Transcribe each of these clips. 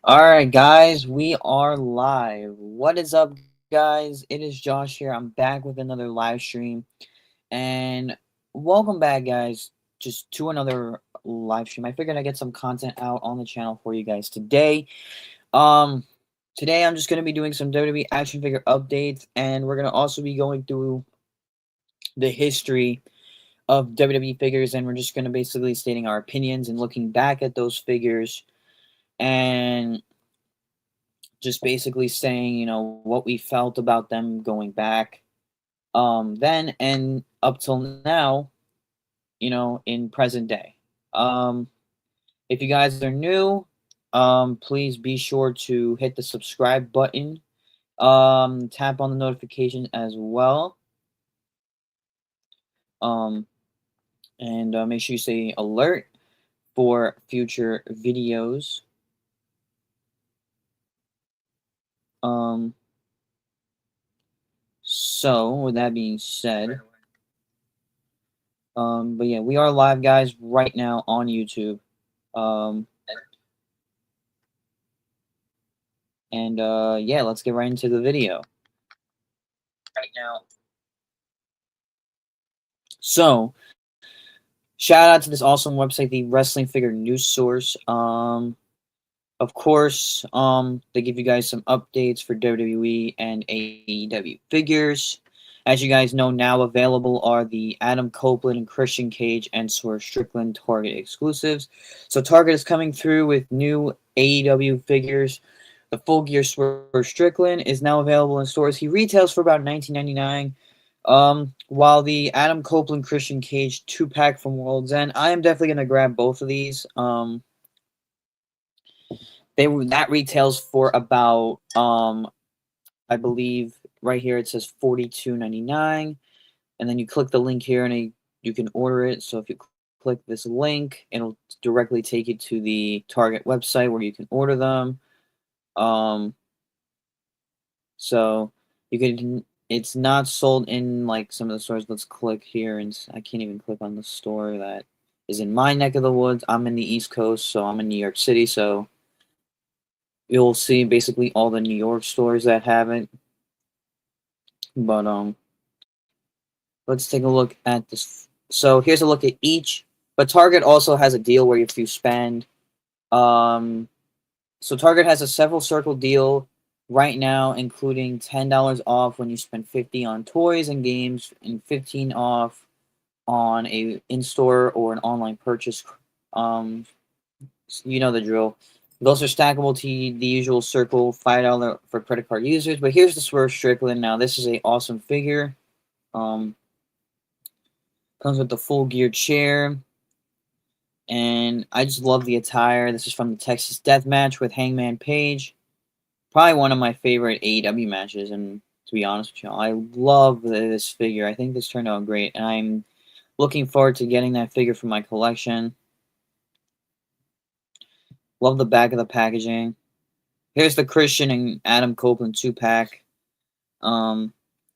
Alright, guys, we are live. What is up, guys? It is Josh here. I'm back with another live stream. And welcome back, guys, just to another live stream. I figured I'd get some content out on the channel for you guys today. Um, Today I'm just going to be doing some WWE action figure updates, and we're going to also be going through the history of WWE figures, and we're just going to basically stating our opinions and looking back at those figures. And just basically saying, what we felt about them going back then and up till now, in present day. If you guys are new, please be sure to hit the subscribe button. Tap on the notification as well. Um, and make sure you say alert for future videos. Um, so with that being said, but yeah, we are live, guys, right now on YouTube. Um, yeah, let's get right into the video. Right now. So, shout out to this awesome website, the Wrestling Figure News Source. Of course, they give you guys some updates for WWE and AEW figures. As you guys know, now available are the Adam Copeland and Christian Cage and Swerve Strickland Target exclusives. So Target is coming through with new AEW figures. The Full Gear Swerve Strickland is now available in stores. He retails for about $19.99. While the Adam Copeland Christian Cage 2-pack from World's End, I am definitely gonna grab both of these. That retails for about I believe right here it says $42.99, and then you click the link here and you can order it. So if you click this link, it'll directly take you to the Target website where you can order them. So you can. It's not sold in like some of the stores. Let's click here, and I can't even click on the store that is in my neck of the woods. I'm in the East Coast, so I'm in New York City. So you'll see basically all the New York stores that have it. But let's take a look at this. So here's a look at each. But Target also has a deal where if you spend, so Target has a several circle deal right now, including $10 off when you spend 50 on toys and games, and 15 off on a in-store or an online purchase. Um, you know the drill. Those are stackable to the usual circle, $5 for credit card users. But here's the Swerve Strickland. Now this is a awesome figure. Um, Comes with the full gear chair, and I just love the attire. This is from the Texas Death Match with Hangman Page. Probably one of my favorite AEW matches, and to be honest with you, I love this figure. I think this turned out great, and I'm looking forward to getting that figure for my collection. Love the back of the packaging. Here's the Christian and Adam Copeland 2-pack.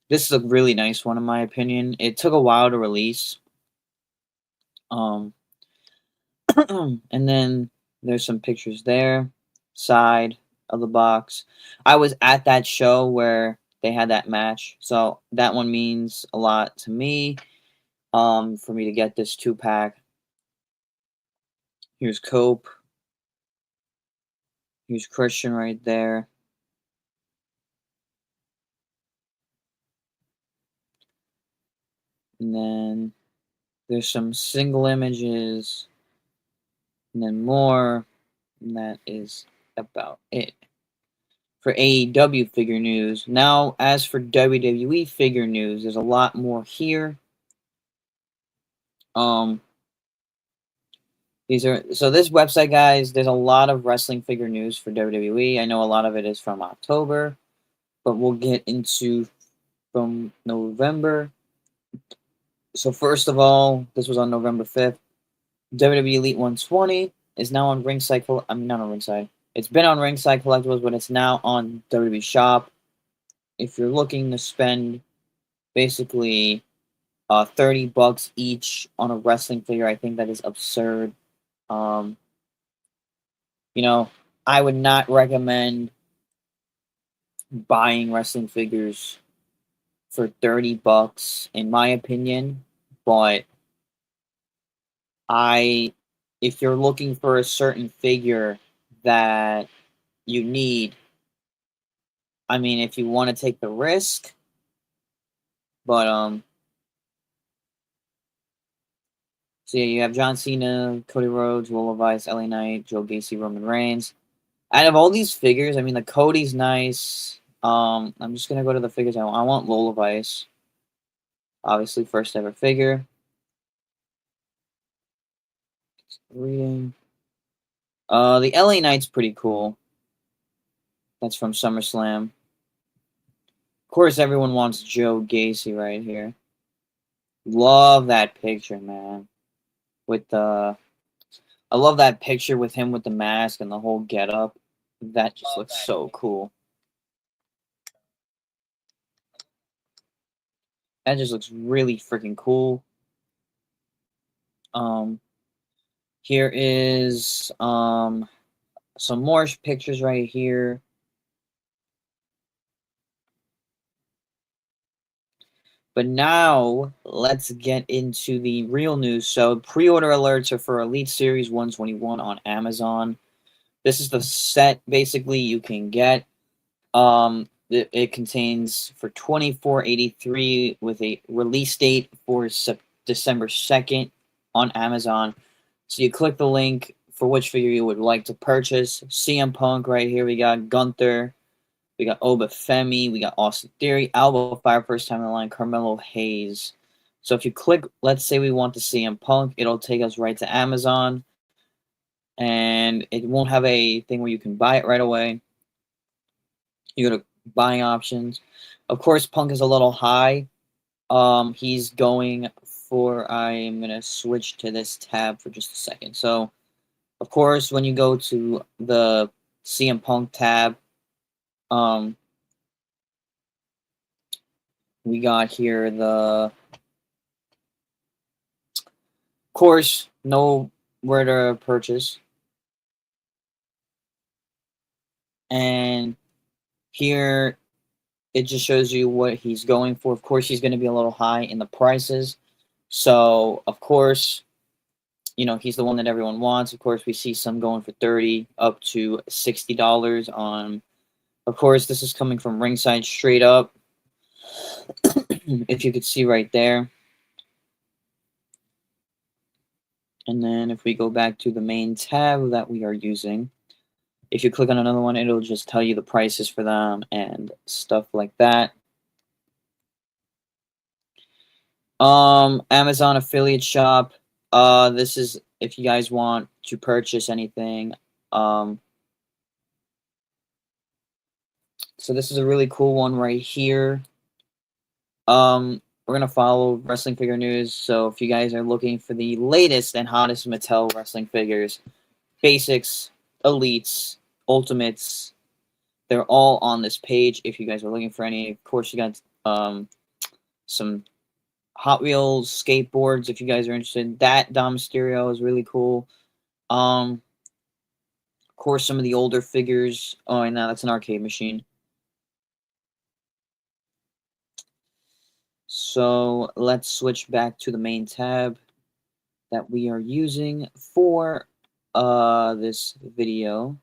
This is a really nice one in my opinion. It took a while to release. And then there's some pictures there, side of the box. I was at that show where they had that match, so that one means a lot to me. For me to get this 2-pack. Here's Cope. Here's Christian right there. And then there's some single images, and then more, and that is about it. For AEW figure news. Now, as for WWE figure news, there's a lot more here. These are so this website, guys. There's a lot of wrestling figure news for WWE. I know a lot of it is from October, but we'll get into from November. So first of all, this was on November 5th. WWE Elite 120 is now on Ringside. I mean, not on Ringside. It's been on Ringside Collectibles, but it's now on WWE Shop. If you're looking to spend basically $30 each on a wrestling figure, I think that is absurd. Um, you know, I would not recommend buying wrestling figures for $30, in my opinion. But if you're looking for a certain figure that you need, I mean, if you want to take the risk, but so yeah, you have John Cena, Cody Rhodes, Will Levi's, LA Knight, Joe Gacy, Roman Reigns. Out of all these figures, I mean, the Cody's nice. I'm just gonna go to the figures I want. I want Lola Vice, obviously first ever figure. Reading. The LA Knight's pretty cool. That's from SummerSlam. Of course, everyone wants Joe Gacy right here. Love that picture, man. I love that picture with him with the mask and the whole getup. That just looks so cool. That just looks really freaking cool. Here is some more pictures right here. But now let's get into the real news. So pre-order alerts are for Elite Series 121 on Amazon. This is the set basically you can get. It contains for $24.83 with a release date for December 2nd on Amazon. So you click the link for which figure you would like to purchase. CM Punk right here. We got Gunther. We got Obafemi. We got Austin Theory. Alba Fire first time in the line. Carmelo Hayes. So if you click, let's say we want the CM Punk, it'll take us right to Amazon. And it won't have a thing where you can buy it right away. You go to buying options. Of course, Punk is a little high. He's going for, I'm going to switch to this tab for just a second. So, of course, when you go to the CM Punk tab, we got here of course, know where to purchase. And here it just shows you what he's going for. Of course, he's going to be a little high in the prices. So, of course, you know, he's the one that everyone wants. Of course, we see some going for $30 up to $60 on. Of course, this is coming from Ringside straight up. If you could see right there. And then if we go back to the main tab that we are using, if you click on another one, it'll just tell you the prices for them and stuff like that. Amazon affiliate shop. This is if you guys want to purchase anything. So this is a really cool one right here. We're gonna follow wrestling figure news. So if you guys are looking for the latest and hottest Mattel wrestling figures, basics, elites, ultimates, they're all on this page. If you guys are looking for any, of course, you got some Hot Wheels skateboards. If you guys are interested, that Dom Mysterio is really cool. Of course, some of the older figures. Oh, and now that's an arcade machine. So let's switch back to the main tab that we are using for this video.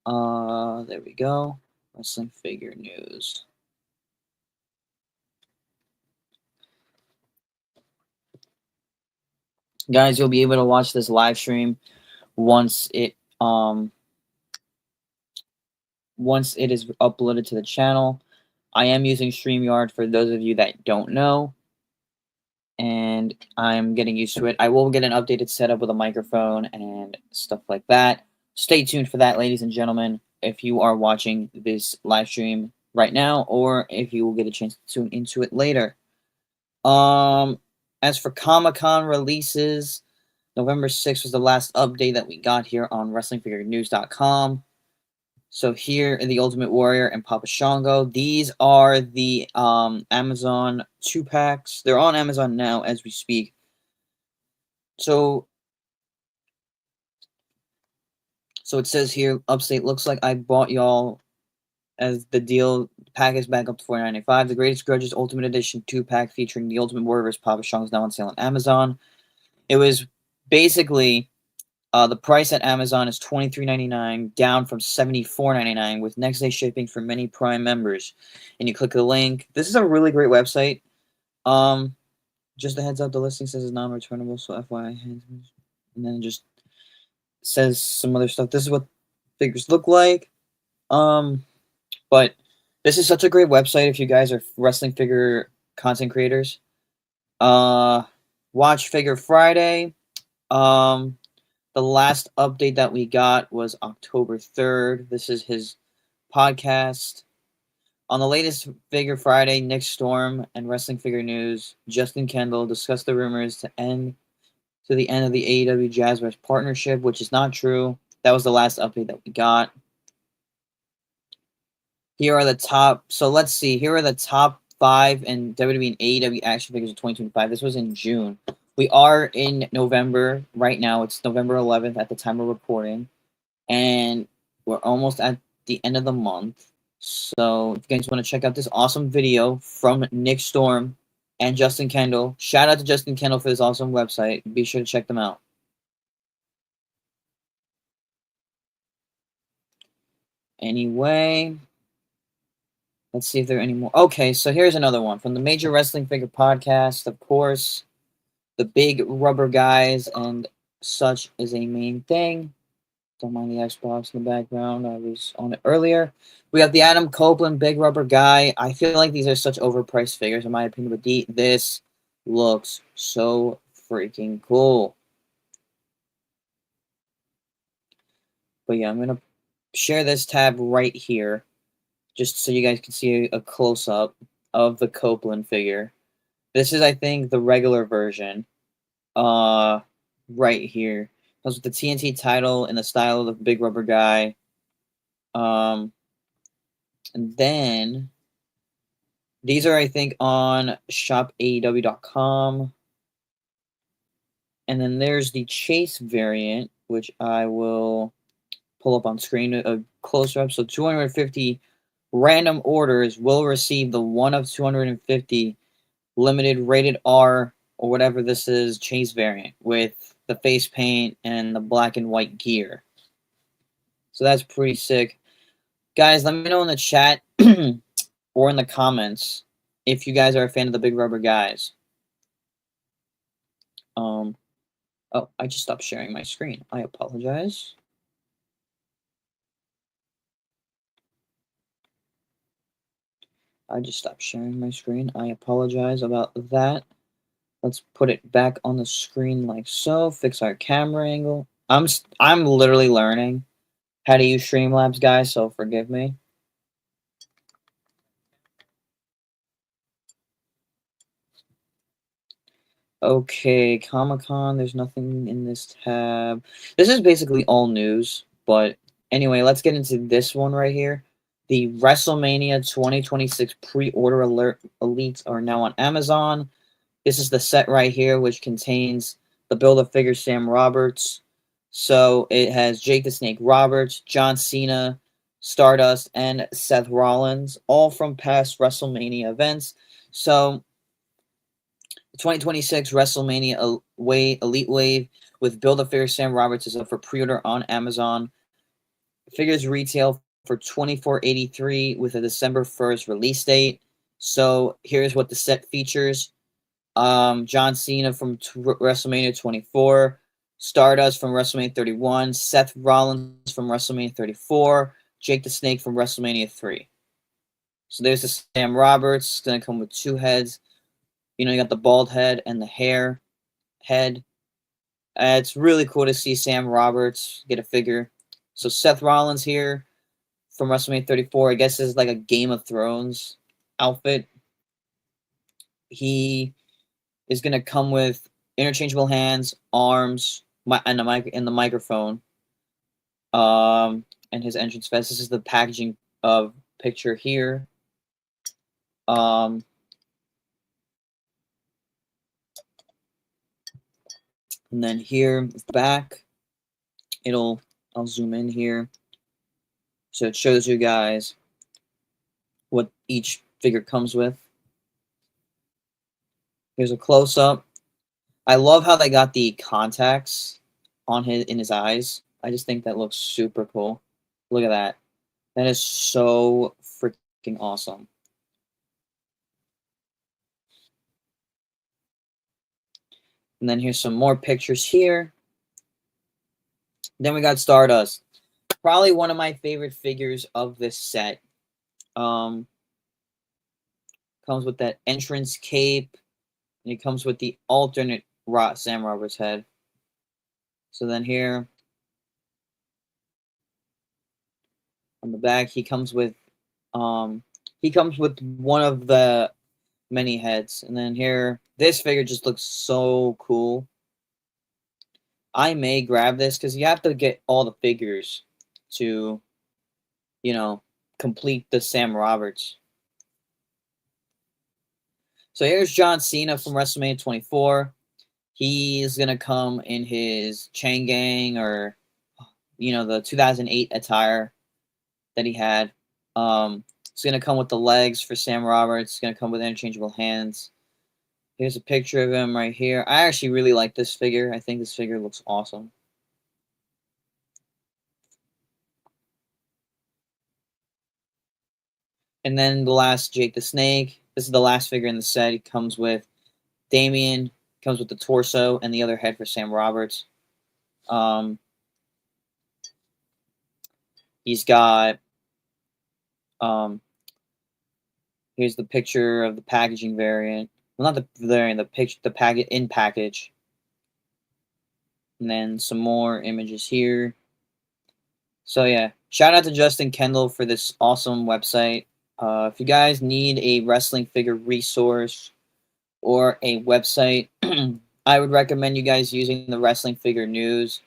There we go. Wrestling figure news. Guys, you'll be able to watch this live stream once it is uploaded to the channel. I am using StreamYard for those of you that don't know, and I'm getting used to it. I will get an updated setup with a microphone and stuff like that. Stay tuned for that, ladies and gentlemen, if you are watching this live stream right now, or if you will get a chance to tune into it later. As for Comic-Con releases, November 6th was the last update that we got here on WrestlingFigureNews.com. So here in the Ultimate Warrior and Papa Shango, these are the Amazon 2-packs. They're on Amazon now as we speak. So So it says here, Upstate, looks like I bought y'all as the deal package back up to $4.95. The Greatest Grudges Ultimate Edition 2-pack featuring the Ultimate Warrior vs. Papa Strong is now on sale on Amazon. It was basically the price at Amazon is $23.99, down from $74.99 with next day shipping for many Prime members. And you click the link. This is a really great website. Just a heads up, the listing says it's non-returnable, so FYI. And then it just says some other stuff. This is what figures look like. But this is such a great website if you guys are wrestling figure content creators. Watch Figure Friday. The last update that we got was October 3rd. This is his podcast. On the latest Figure Friday, Nick Storm and Wrestling Figure News, Justin Kendall discussed the rumors to the end of the AEW Jazzware partnership, which is not true. That was the last update that we got. Here are the top. So let's see. Here are the top 5 in WWE and AEW action figures of 2025. This was in June. We are in November right now. It's November 11th at the time of recording, and we're almost at the end of the month. So if you guys want to check out this awesome video from Nick Storm and Justin Kendall, shout out to Justin Kendall for this awesome website. Be sure to check them out. Anyway, let's see if there are any more. Okay, so here's another one from the Major Wrestling Figure Podcast. Of course, the big rubber guys and such is a main thing. Don't mind the Xbox in the background. I was on it earlier. We have the Adam Copeland Big Rubber Guy. I feel like these are such overpriced figures, in my opinion, but this looks so freaking cool. But yeah, I'm going to share this tab right here, just so you guys can see a close-up of the Copeland figure. This is, I think, the regular version. Right here. Comes with the TNT title in the style of the Big Rubber Guy. And then these are, I think, on shopaew.com. And then there's the Chase variant, which I will pull up on screen a closer up. So 250 random orders will receive the 1 of 250 limited rated R or whatever this is Chase variant with the face paint and the black and white gear. So that's pretty sick. Guys, let me know in the chat or in the comments if you guys are a fan of the Big Rubber Guys. Oh, I just stopped sharing my screen. I apologize. I just stopped sharing my screen. I apologize about that. Let's put it back on the screen like so. Fix our camera angle. I'm literally learning how to use Streamlabs, guys, so forgive me. Okay, Comic-Con, there's nothing in this tab. This is basically all news, but anyway, let's get into this one right here. The WrestleMania 2026 pre-order alert elites are now on Amazon. This is the set right here, which contains the Build-A-Figure Sam Roberts. So it has Jake the Snake Roberts, John Cena, Stardust, and Seth Rollins, all from past WrestleMania events. So the 2026 WrestleMania Elite Wave with Build-A-Figure Sam Roberts is up for pre-order on Amazon. Figures retail for $24.83 with a December 1st release date. So here's what the set features. John Cena from WrestleMania 24, Stardust from WrestleMania 31, Seth Rollins from WrestleMania 34, Jake the Snake from WrestleMania 3. So there's the Sam Roberts. It's going to come with 2 heads. You know, you got the bald head and the hair head. It's really cool to see Sam Roberts get a figure. So Seth Rollins here from WrestleMania 34, I guess is like a Game of Thrones outfit. He is going to come with interchangeable hands, arms, and the microphone, and his entrance vest. This is the packaging of picture here. And then here back, it'll I'll zoom in here. So it shows you guys what each figure comes with. Here's a close-up. I love how they got the contacts on his eyes. I just think that looks super cool. Look at that. That is so freaking awesome. And then here's some more pictures here. Then we got Stardust. Probably one of my favorite figures of this set. Comes with that entrance cape. And it comes with the alternate Sam Roberts head. So then here on the back, he comes with one of the many heads. And then here, this figure just looks so cool. I may grab this because you have to get all the figures to, you know, complete the Sam Roberts. So here's John Cena from WrestleMania 24. He's going to come in his Chain Gang or, the 2008 attire that he had. It's going to come with the legs for Sam Roberts. It's going to come with interchangeable hands. Here's a picture of him right here. I actually really like this figure. I think this figure looks awesome. And then the last, Jake the Snake. This is the last figure in the set. He comes with Damien, comes with the torso and the other head for Sam Roberts. He's got here's the picture of the packaging variant. Well, not the variant, the picture, the packet in package. And then some more images here. So yeah, shout out to Justin Kendall for this awesome website. If you guys need a wrestling figure resource or a website, I would recommend you guys using the Wrestling Figure News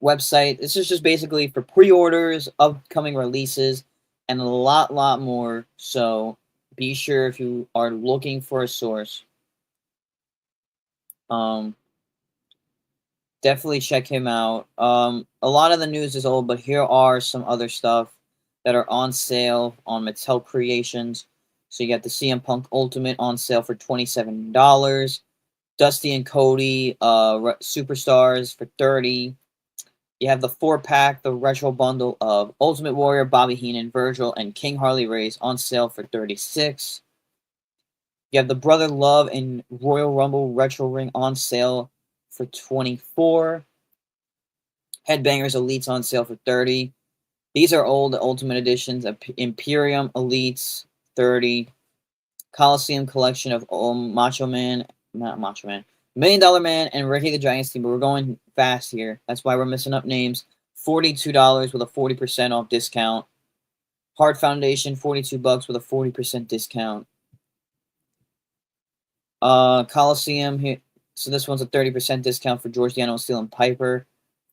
website. This is just basically for pre-orders, upcoming releases, and a lot more. So be sure if you are looking for a source, definitely check him out. A lot of the news is old, but here are some other stuff that are on sale on Mattel Creations. So you got the CM Punk Ultimate on sale for $27. Dusty and Cody Superstars for $30. You have the 4-pack, the retro bundle of Ultimate Warrior, Bobby Heenan, Virgil, and King Harley Race on sale for $36. You have the Brother Love and Royal Rumble retro ring on sale for $24. Headbangers Elites on sale for $30. These are old Ultimate Editions. Imperium Elites, $30. Coliseum Collection of Macho Man, not Macho Man, $1 Million Man, and Ricky the Giant Steam. But we're going fast here. That's why we're missing up names. $42 with a 40% off discount. Heart Foundation, $42 with a 40% discount. Coliseum here. So this one's a 30% discount for George the Animal Steel and Piper.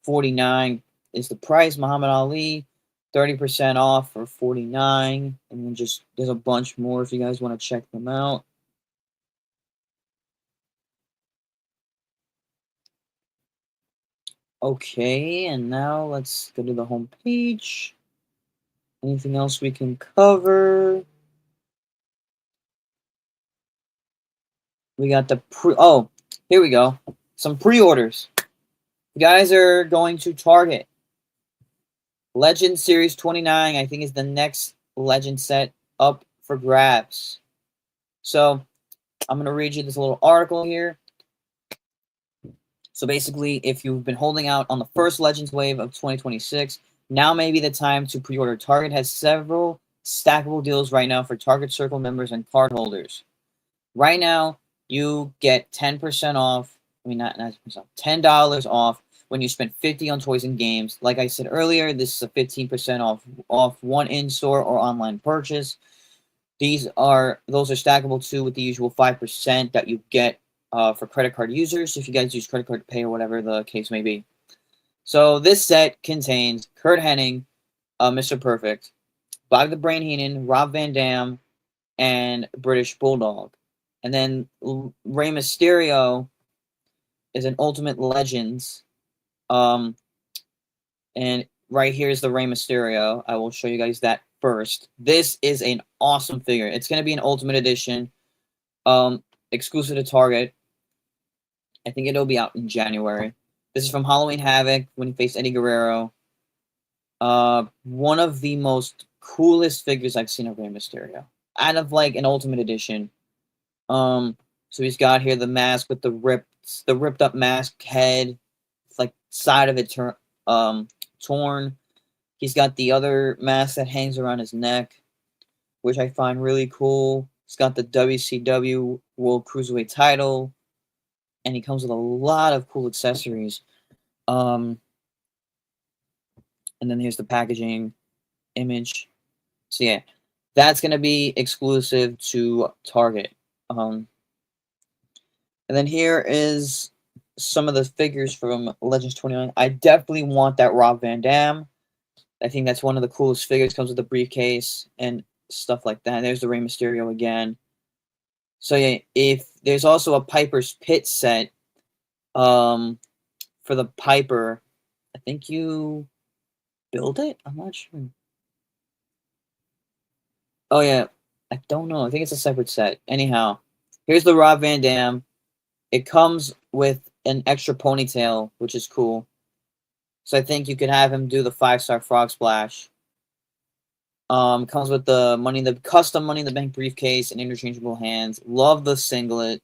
$49 is the price. Muhammad Ali, 30% off for $49. And then just there's a bunch more if you guys want to check them out. Okay, and now let's go to the home page. Anything else we can cover? We got the here we go. Some pre-orders. You guys are going to Target. Legend Series 29, I think, is the next Legend set up for grabs. So I'm going to read you this little article here. So basically, if you've been holding out on the first Legends wave of 2026, now may be the time to pre-order. Target has several stackable deals right now for Target Circle members and card holders. Right now, you get 10% off. I mean, not 10%, $10 off when you spend $50 on toys and games. Like I said earlier, this is a 15% off one in-store or online purchase. Those are stackable too with the usual 5% that you get for credit card users, if you guys use credit card to pay or whatever the case may be. So this set contains Curt Hennig, Mr. Perfect, Bobby the Brain Heenan, Rob Van Dam, and British Bulldog. And then Rey Mysterio is an Ultimate Legends. And right here is the Rey Mysterio. I will show you guys that first. This is an awesome figure. It's going to be an Ultimate Edition, exclusive to Target. I think it'll be out in January. This is from Halloween Havoc when he faced Eddie Guerrero. One of the most coolest figures I've seen of Rey Mysterio. Out of like an Ultimate Edition. So he's got here the mask with the ripped up mask head, like side of it torn. He's got the other mask that hangs around his neck, which I find really cool. He's got the WCW World Cruiserweight title, and he comes with a lot of cool accessories. And then here's the packaging image. So yeah, that's gonna be exclusive to Target. And then here is some of the figures from Legends 29. I definitely want that Rob Van Dam. I think that's one of the coolest figures. Comes with a briefcase and stuff like that. There's the Rey Mysterio again. So yeah, if there's also a Piper's Pit set, for the Piper, I think you build it. I'm not sure. Oh yeah, I don't know. I think it's a separate set. Anyhow, here's the Rob Van Dam. It comes with an extra ponytail, which is cool. So I think you could have him do the 5-star frog splash. Comes with the custom Money in the Bank briefcase and interchangeable hands. Love the singlet.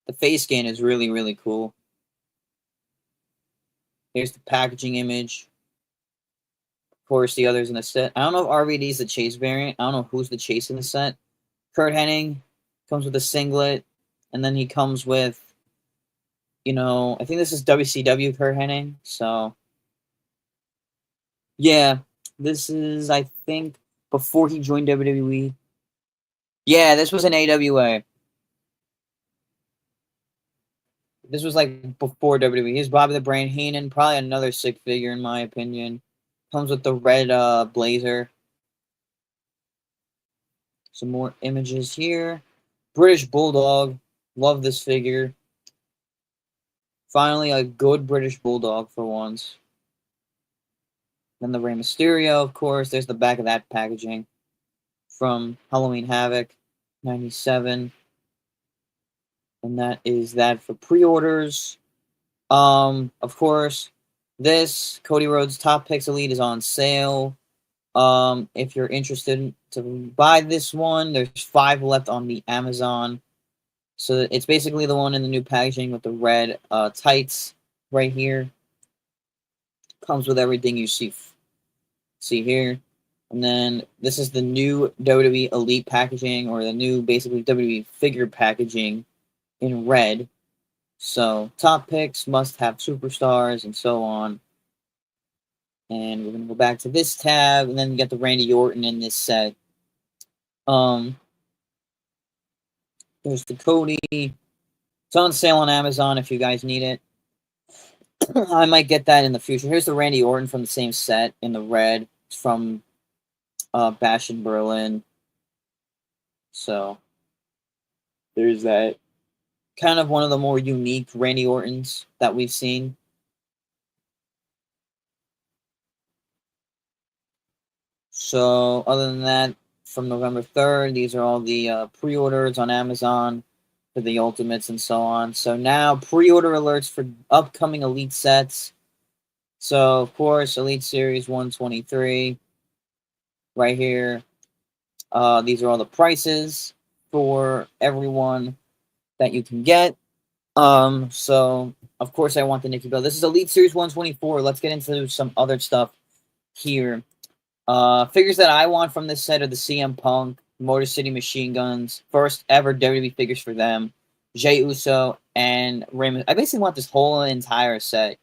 The face scan is really, really cool. Here's the packaging image. Of course, the others in the set. I don't know if RVD is the Chase variant. I don't know who's the Chase in the set. Curt Hennig comes with a singlet, and then he comes with, I think this is WCW Curt Hennig. So, yeah, this is, I think, before he joined WWE. Yeah, this was an AWA. This was like before WWE. Here's Bobby the Brain Heenan, probably another sick figure in my opinion. Comes with the red blazer. Some more images here. British Bulldog. Love this figure. Finally, a good British Bulldog for once. Then the Rey Mysterio, of course. There's the back of that packaging from Halloween Havoc 97. And that is that for pre-orders. Of course, this Cody Rhodes Top Picks Elite is on sale. If you're interested to buy this one, there's 5 left on the Amazon. So it's basically the one in the new packaging with the red tights right here. Comes with everything you see here. And then this is the new WWE Elite packaging, or the new basically WWE figure packaging in red. So top picks, must have superstars, and so on. And we're gonna go back to this tab, and then you get the Randy Orton in this set. There's the Cody. It's on sale on Amazon if you guys need it. I might get that in the future. Here's the Randy Orton from the same set in the red. It's from Bash in Berlin. So there's that. Kind of one of the more unique Randy Ortons that we've seen. So other than that, from November 3rd, these are all the pre-orders on Amazon for the Ultimates and so on. So now pre-order alerts for upcoming Elite sets. So of course, Elite Series 123 right here. These are all the prices for everyone that you can get. So of course I want the Nikki Bella. This is Elite Series 124. Let's get into some other stuff here. Figures that I want from this set are the CM Punk, Motor City Machine Guns, first ever WWE figures for them, Jey Uso, and Raymond. I basically want this whole entire set.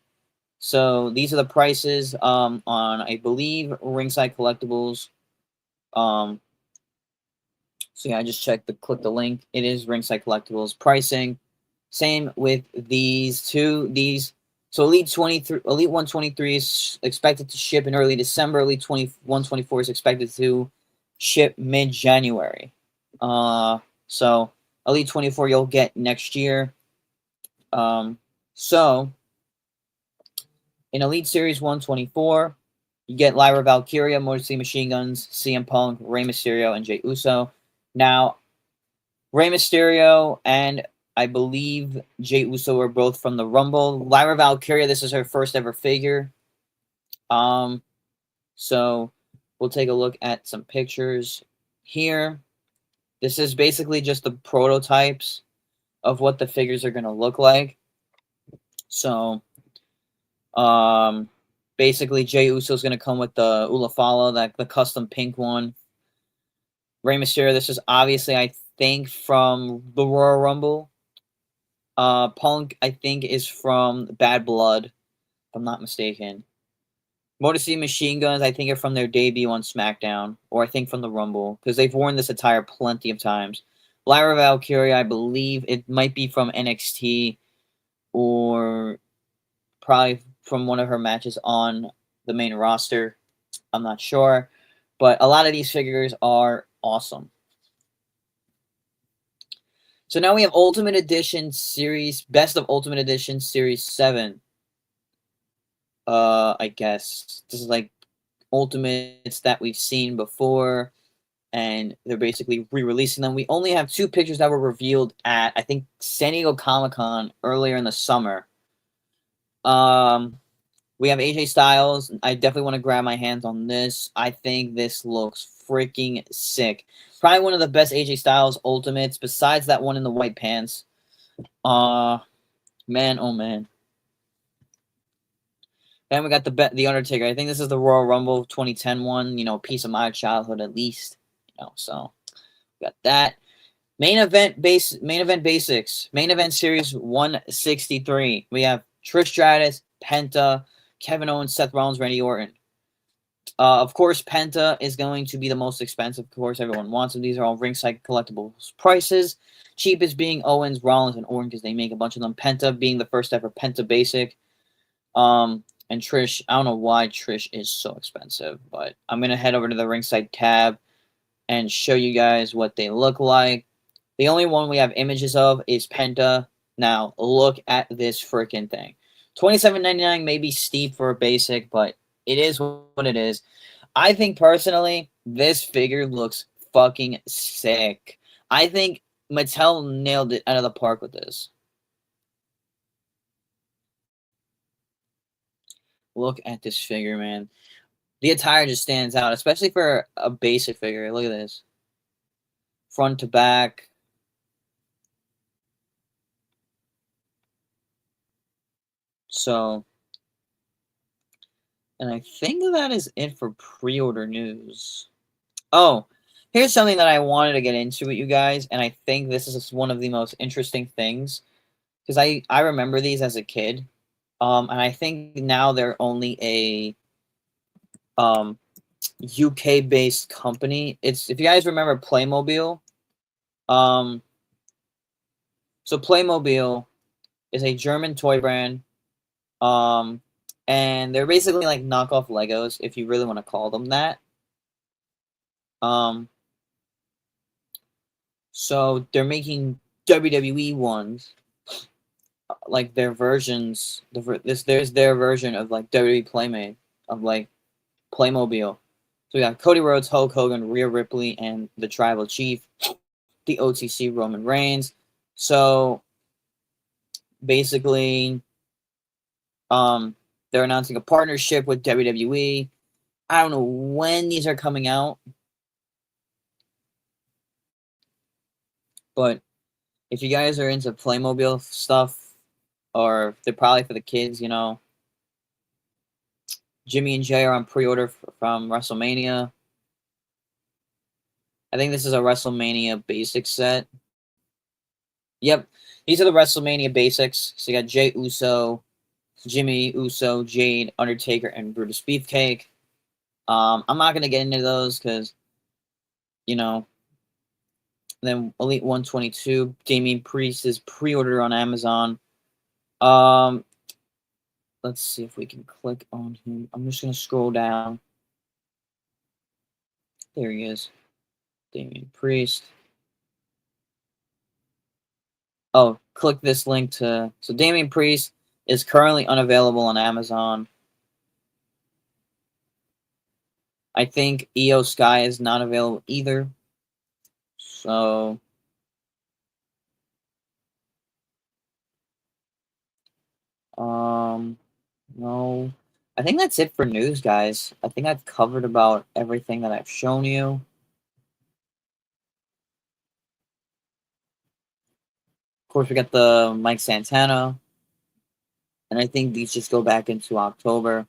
So these are the prices on, I believe, Ringside Collectibles. So yeah, I just click the link. It is Ringside Collectibles pricing. Same with these two. So Elite 123 is expected to ship in early December. Elite 124 is expected to ship mid-January. So Elite 24 you'll get next year. So In Elite Series 124, you get Lyra Valkyria, Motor City Machine Guns, CM Punk, Rey Mysterio, and Jey Uso. Now, Rey Mysterio and I believe Jey Uso are both from the Rumble. Lyra Valkyria, this is her first ever figure. So we'll take a look at some pictures here. This is basically just the prototypes of what the figures are going to look like. So, basically, Jey Uso is going to come with the Ulafala, the custom pink one. Rey Mysterio, this is obviously, I think, from the Royal Rumble. Punk, I think, is from Bad Blood, if I'm not mistaken. Motor City Machine Guns, I think, are from their debut on SmackDown, or I think from the Rumble, because they've worn this attire plenty of times. Lyra Valkyria, I believe it might be from NXT, or probably from one of her matches on the main roster. I'm not sure, but a lot of these figures are awesome. So now we have Ultimate Edition Series, Best of Ultimate Edition Series 7. I guess this is like Ultimates that we've seen before, and they're basically re-releasing them. We only have 2 pictures that were revealed at, I think, San Diego Comic-Con earlier in the summer. We have AJ Styles. I definitely want to grab my hands on this. I think this looks freaking sick. Probably one of the best AJ Styles Ultimates, besides that one in the white pants. Man, oh man. Then we got the Undertaker. I think this is the Royal Rumble 2010 one. You know, piece of my childhood at least. You know, so got that. Main event basics. Main event series 163. We have Trish Stratus, Penta, Kevin Owens, Seth Rollins, Randy Orton. Of course, Penta is going to be the most expensive. Of course, everyone wants them. These are all ringside collectibles prices. Cheapest being Owens, Rollins, and Orton because they make a bunch of them. Penta being the first ever Penta basic. And Trish, I don't know why Trish is so expensive, but I'm going to head over to the ringside tab and show you guys what they look like. The only one we have images of is Penta. Now, look at this freaking thing. $27.99 may be steep for a basic, but it is what it is. I think, personally, this figure looks fucking sick. I think Mattel nailed it out of the park with this. Look at this figure, man. The attire just stands out, especially for a basic figure. Look at this. Front to back. So, and I think that is it for pre-order news. Oh, here's something that I wanted to get into with you guys, and I think this is one of the most interesting things, because I remember these as a kid, and I think now they're only a UK-based company. It's, if you guys remember Playmobil, so Playmobil is a German toy brand, and they're basically like knockoff Legos, if you really want to call them that. So they're making WWE ones, like their versions. There's their version of like WWE Playmate of like Playmobil. So we got Cody Rhodes, Hulk Hogan, Rhea Ripley, and the Tribal Chief, the OTC Roman Reigns. So basically, they're announcing a partnership with WWE. I don't know when these are coming out, but if you guys are into Playmobil stuff, or they're probably for the kids, you know, Jimmy and Jay are on pre-order from WrestleMania. I think this is a WrestleMania basic set. Yep, these are the WrestleMania basics. So you got Jey Uso, Jimmy Uso, Jade, Undertaker, and Brutus Beefcake. I'm not gonna get into those because, you know. Then Elite 122, Damian Priest is pre-ordered on Amazon. Let's see if we can click on him. I'm just gonna scroll down. There he is, Damian Priest. Oh, click this link to. So Damian Priest is currently unavailable on Amazon. I think EO Sky is not available either. So no. I think that's it for news, guys. I think I've covered about everything that I've shown you. Of course, we got the Mike Santana, and I think these just go back into October.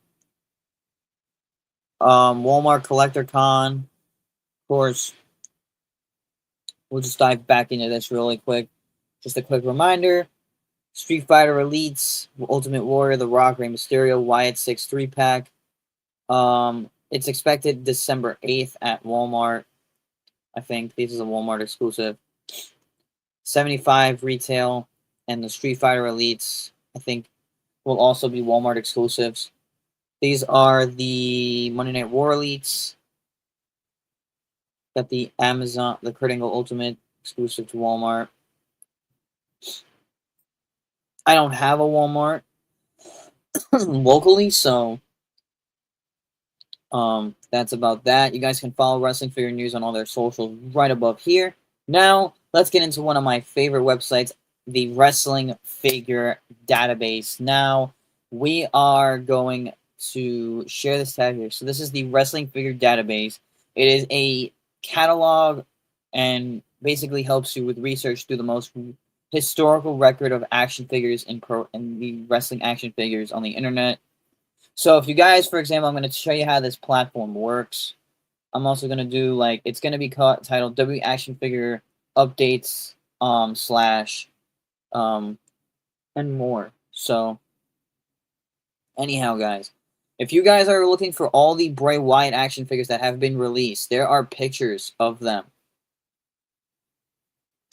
Walmart Collector Con. Of course, we'll just dive back into this really quick. Just a quick reminder: Street Fighter Elites, Ultimate Warrior, The Rock, Rey Mysterio, Wyatt 6 3-pack. It's expected December 8th at Walmart. I think this is a Walmart exclusive. 75 retail, and the Street Fighter Elites, I think, will also be Walmart exclusives. These are the Monday Night War Elites. Got the Amazon, the Kurt Angle Ultimate exclusive to Walmart. I don't have a Walmart locally, so that's about that. You guys can follow Wrestling Figure News on all their socials right above here. Now, let's get into one of my favorite websites, the Wrestling Figure Database. Now, we are going to share this tab here. So this is the Wrestling Figure Database. It is a catalog and basically helps you with research through the most historical record of action figures and the wrestling action figures on the internet. So if you guys, for example, I'm going to show you how this platform works. I'm also going to do like, it's going to be titled W Action Figure Updates slash and more. So anyhow, guys, if you guys are looking for all the Bray Wyatt action figures that have been released, there are pictures of them.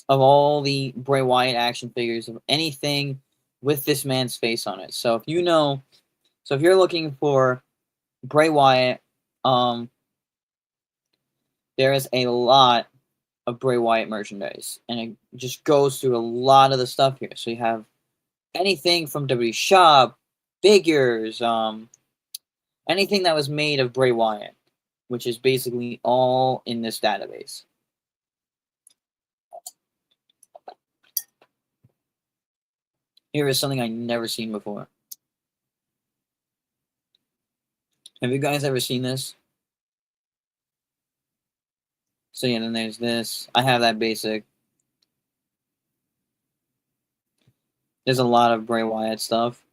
Of all the Bray Wyatt action figures, of anything with this man's face on it. So if you know, so if you're looking for Bray Wyatt, there is a lot of Bray Wyatt merchandise, and it just goes through a lot of the stuff here. So you have anything from WWE Shop, figures, anything that was made of Bray Wyatt, which is basically all in this database. Here is something I've never seen before. Have you guys ever seen this? So yeah, then there's this. I have that basic. There's a lot of Bray Wyatt stuff.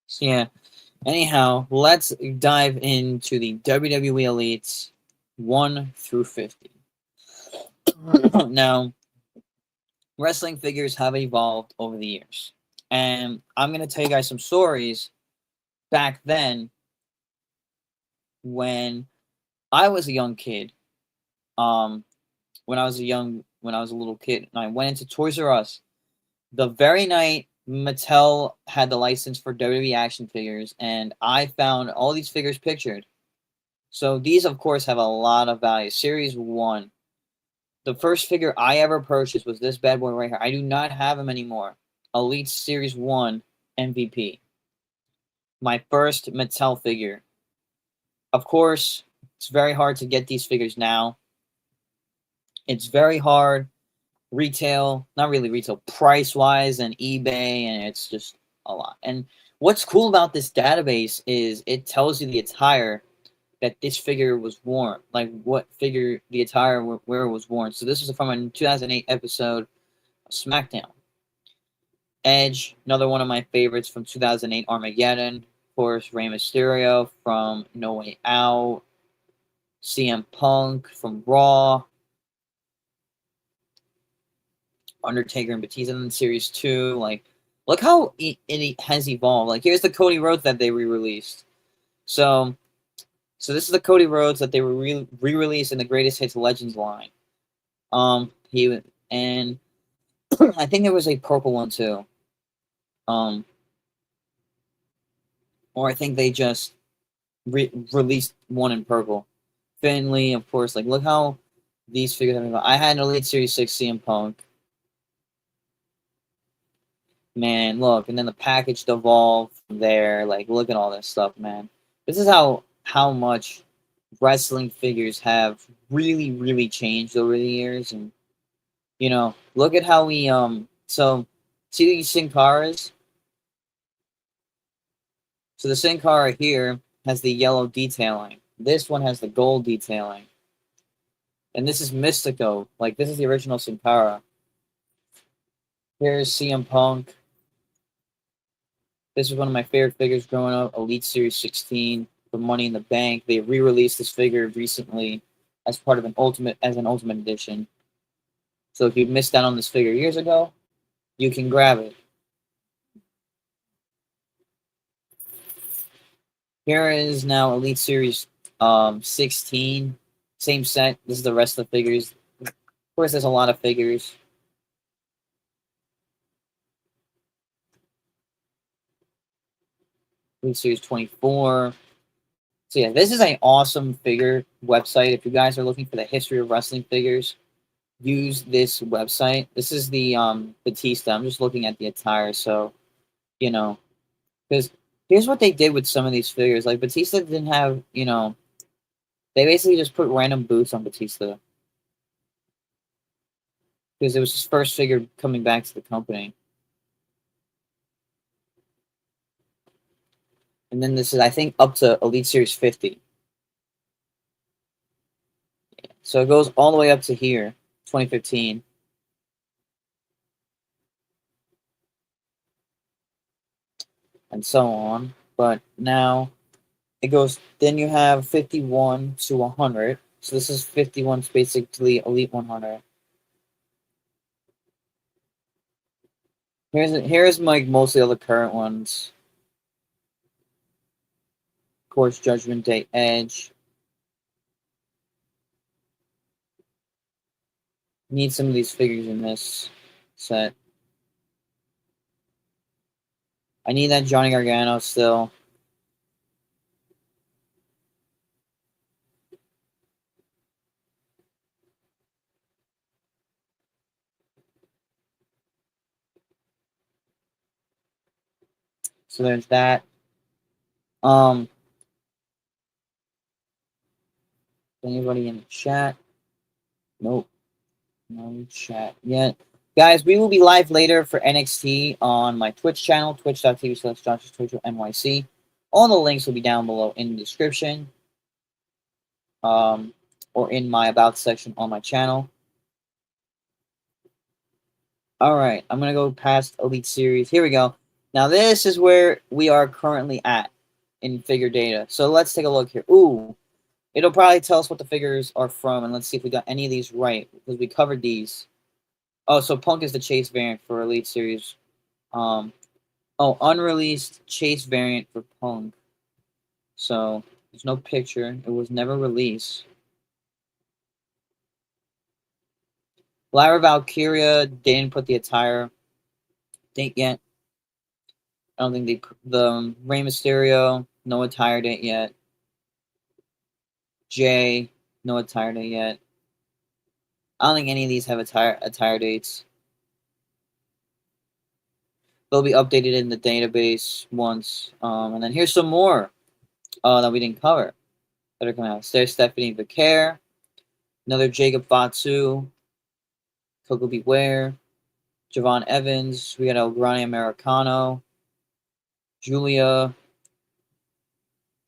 So yeah. Anyhow, let's dive into the WWE Elites 1 through 50. Now, wrestling figures have evolved over the years. And I'm going to tell you guys some stories back then when I was a young kid. When I was a little kid, and I went into Toys R Us the very night Mattel had the license for WWE action figures, and I found all these figures pictured. So these, of course, have a lot of value. Series 1. The first figure I ever purchased was this bad boy right here. I do not have him anymore. Elite Series 1 MVP. My first Mattel figure. Of course, it's very hard to get these figures now. It's very hard. Retail, not really retail, price-wise and eBay, and it's just a lot. And what's cool about this database is it tells you the attire that this figure was worn, like what figure the attire where it was worn. So this is from a 2008 episode of SmackDown. Edge, another one of my favorites from 2008 Armageddon. Of course, Rey Mysterio from No Way Out. CM Punk from Raw. Undertaker and Batista in Series 2. Like, look how it has evolved. Like, here's the Cody Rhodes that they re-released. So this is the Cody Rhodes that they were re-released in the Greatest Hits Legends line. And I think there was a purple one too. Or I think they just released one in purple. Finley, of course. Like, look how These figures, I had an Elite Series 6 CM Punk. Man, look, and then the package devolved from there. Like, look at all this stuff, man. This is how much wrestling figures have really changed over the years, and you know, look at how we so see these Sin Caras. So the Sin Cara here has the yellow detailing. This one has the gold detailing, and this is Mystico. Like, this is the original Sin Cara. Here's CM Punk. This was one of my favorite figures growing up, Elite Series 16 for Money in the Bank. They re-released this figure recently as part of an ultimate edition. So if you missed out on this figure years ago, you can grab it. Here is now Elite Series 16. Same set. This is the rest of the figures. Of course, there's a lot of figures. Elite Series 24. So yeah, this is an awesome figure website. If you guys are looking for the history of wrestling figures, use this website. This is the Batista. I'm just looking at the attire, so you know, because here's what they did with some of these figures. Like Batista didn't have, they basically just put random boots on Batista because it was his first figure coming back to the company. And then this is, I think, up to Elite Series 50. So it goes all the way up to here, 2015. And so on. But now it goes, then you have 51 to 100. So this is 51, it's basically Elite 100. Here's like most of the current ones. Of course, Judgment Day Edge. Need some of these figures in this set. I need that Johnny Gargano still. So there's that. Anybody in the chat? Nope. No chat yet. Guys, we will be live later for NXT on my Twitch channel, twitch.tv/Josh'sTojo_NYC. All the links will be down below in the description. Or in my About section on my channel. Alright, I'm going to go past Elite Series. Here we go. Now, this is where we are currently at in figure data. So let's take a look here. Ooh, it'll probably tell us what the figures are from, and let's see if we got any of these right, because we covered these. Oh, so Punk is the Chase variant for Elite Series. Unreleased Chase variant for Punk. So, there's no picture. It was never released. Lyra Valkyria, they didn't put the attire date yet. I don't think the Rey Mysterio, no attire date yet. Jay, no attire date yet. I don't think any of these have attire dates. They'll be updated in the database once. And then here's some more that we didn't cover that are coming out. There's Stephanie Vicaire, another Jacob Fatu, Coco Beware, Javon Evans. We got El Grande Americano, Julia,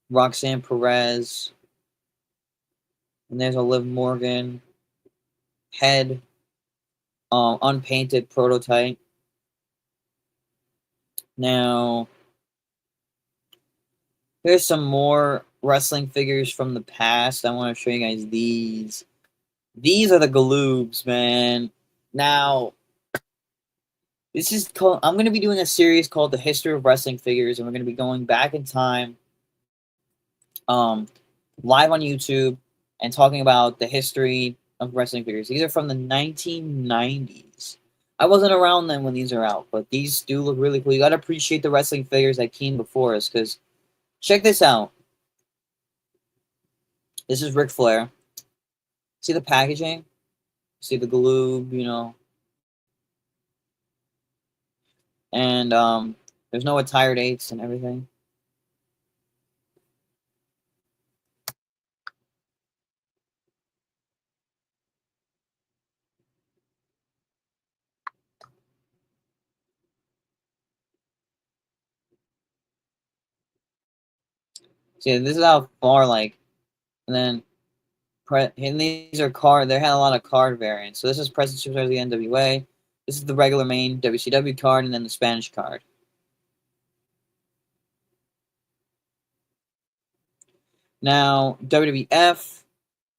Roxanne Perez, and there's a Liv Morgan, Head, unpainted prototype. Now, here's some more wrestling figures from the past. I want to show you guys these. These are the Galoobs, man. Now, this is called. I'm going to be doing a series called The History of Wrestling Figures, and we're going to be going back in time, live on YouTube, and talking about the history of wrestling figures. These are from the 1990s. I wasn't around then when these are out, but these do look really cool. You got to appreciate the wrestling figures that came before us, because check this out. This is Ric Flair. See the packaging? See the glue, you know? And there's no attire dates and everything. See, this is how far, like, and then, and these are card, they had a lot of card variants. So this is Present Superstars of the NWA. This is the regular main WCW card, and then the Spanish card. Now, WWF,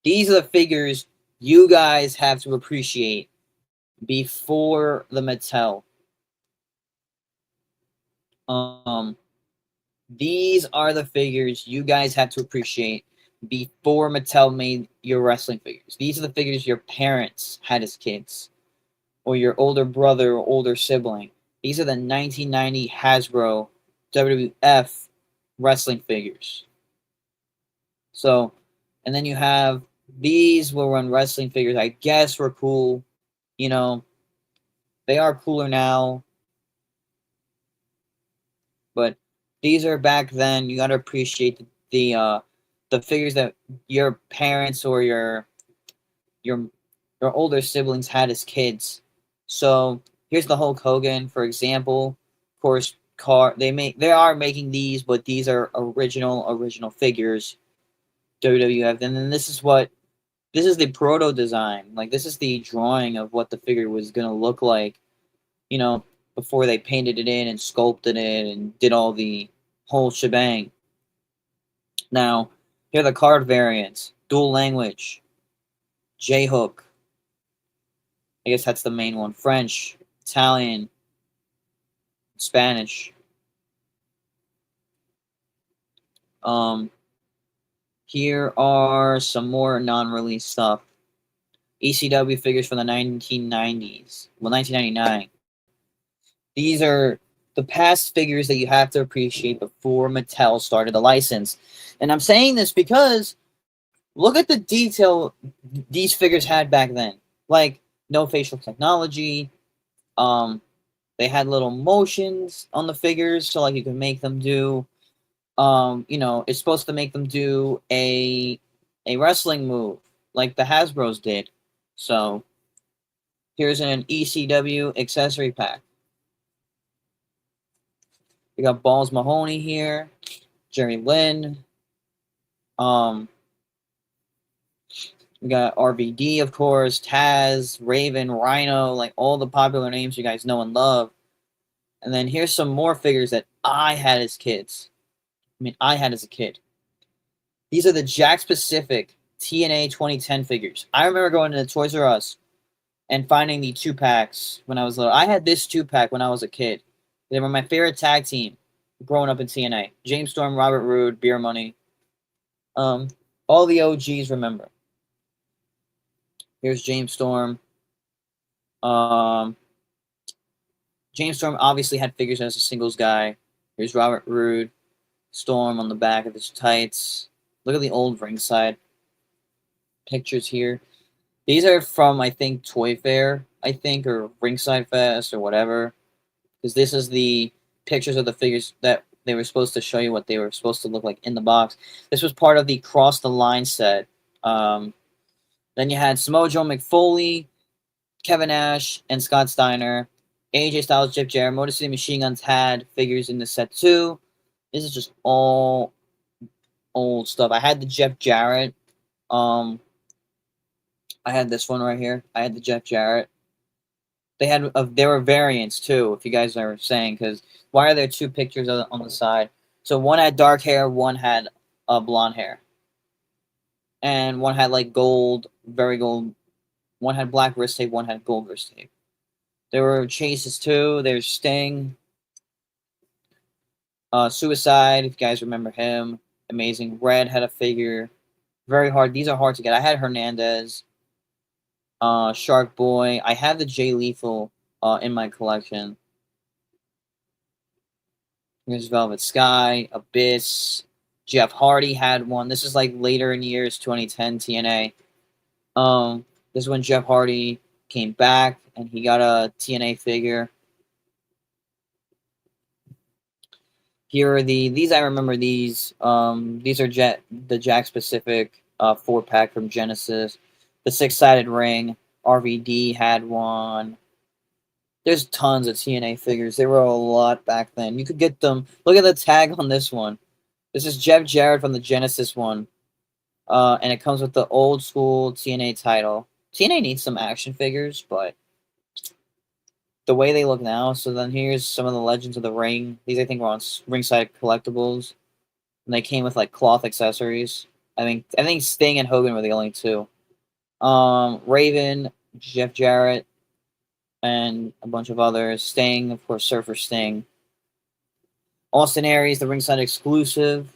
these are the figures you guys have to appreciate before the Mattel. These are the figures you guys have to appreciate before Mattel made your wrestling figures. These are the figures your parents had as kids, or your older brother or older sibling. These are the 1990 Hasbro WWF wrestling figures. So, and then you have these were when wrestling figures, I guess, were cool. You know, they are cooler now, but these are back then. You got to appreciate the figures that your parents or your your older siblings had as kids. So here's the Hulk Hogan, for example. Of course, they are making these, but these are original figures. WWF, and then this is the proto design. Like, this is the drawing of what the figure was gonna look like. You know, before they painted it in and sculpted it and did all the whole shebang. Now, here are the card variants: dual language, J Hook. I guess that's the main one. French, Italian, Spanish. Um, Here are some more non-release stuff. ECW figures from the 1990s. Well, 1999. These are the past figures that you have to appreciate before Mattel started the license. And I'm saying this because look at the detail these figures had back then. Like, no facial technology. They had little motions on the figures, so like you can make them do it's supposed to make them do a wrestling move like the Hasbro's did. So here's an ECW accessory pack. We got Balls Mahoney here, Jerry Lynn. We got RVD, of course, Taz, Raven, Rhino, like all the popular names you guys know and love. And then here's some more figures that I had as kids. I had as a kid. These are the Jakks Pacific TNA 2010 figures. I remember going to the Toys R Us and finding the 2-packs when I was little. I had this 2-pack when I was a kid. They were my favorite tag team growing up in TNA. James Storm, Robert Roode, Beer Money. All the OGs remember. Here's James Storm. James Storm obviously had figures as a singles guy. Here's Robert Roode. Storm on the back of his tights. Look at the old ringside pictures here. These are from, I think, Toy Fair, or Ringside Fest, or whatever. Because this is the pictures of the figures that they were supposed to show you what they were supposed to look like in the box. This was part of the Cross the Line set. Then you had Samoa Joe McFoley, Kevin Nash, and Scott Steiner. AJ Styles, Jeff Jarrett, Motor City Machine Guns had figures in the set too. This is just all old stuff. I had the Jeff Jarrett. I had this one right here. I had the Jeff Jarrett. There were variants too, if you guys are saying, because why are there two pictures on the side? So one had dark hair, one had blonde hair, and one had like gold, very gold. One had black wrist tape, one had gold wrist tape. There were chases too. There's Sting, Suicide, if you guys remember him. Amazing. Red had a figure. Very hard. These are hard to get. I had Hernandez, Shark Boy. I have the Jay Lethal in my collection. Here's Velvet Sky, Abyss. Jeff Hardy had one. This is like later in years, 2010 TNA. This is when Jeff Hardy came back and he got a TNA figure. Here are these I remember these. These are the Jack specific 4-pack from Genesis. The 6-sided ring. RVD had one. There's tons of TNA figures. There were a lot back then. You could get them. Look at the tag on this one. This is Jeff Jarrett from the Genesis one. And it comes with the old school TNA title. TNA needs some action figures, but the way they look now. So then here's some of the Legends of the Ring. These I think were on Ringside Collectibles, and they came with like cloth accessories. I think Sting and Hogan were the only two. Raven, Jeff Jarrett, and a bunch of others. Sting, of course, Surfer Sting. Austin Aries, the Ringside exclusive.